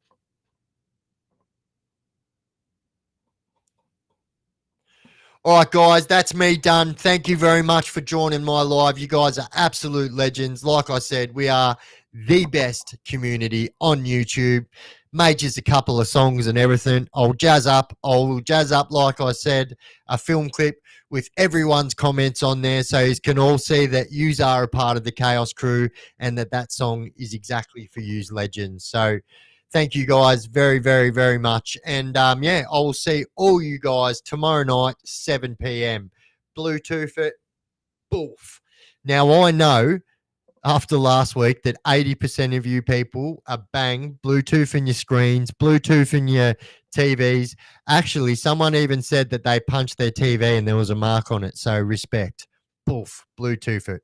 All right, guys, that's me done. Thank you very much for joining my live. You guys are absolute legends. Like I said, we are the best community on YouTube. Made just a couple of songs and everything. I'll jazz up, like I said, a film clip with everyone's comments on there so you can all see that yous are a part of the Chaos crew and that song is exactly for yous legends. So thank you guys very, very, very much. And yeah, I will see all you guys tomorrow night, 7 p.m. Bluetooth it, boof. Now, I know after last week that 80% of you people are bang Bluetooth in your screens, Bluetooth in your TVs. Actually, someone even said that they punched their TV and there was a mark on it. So respect. Boof, Bluetooth it.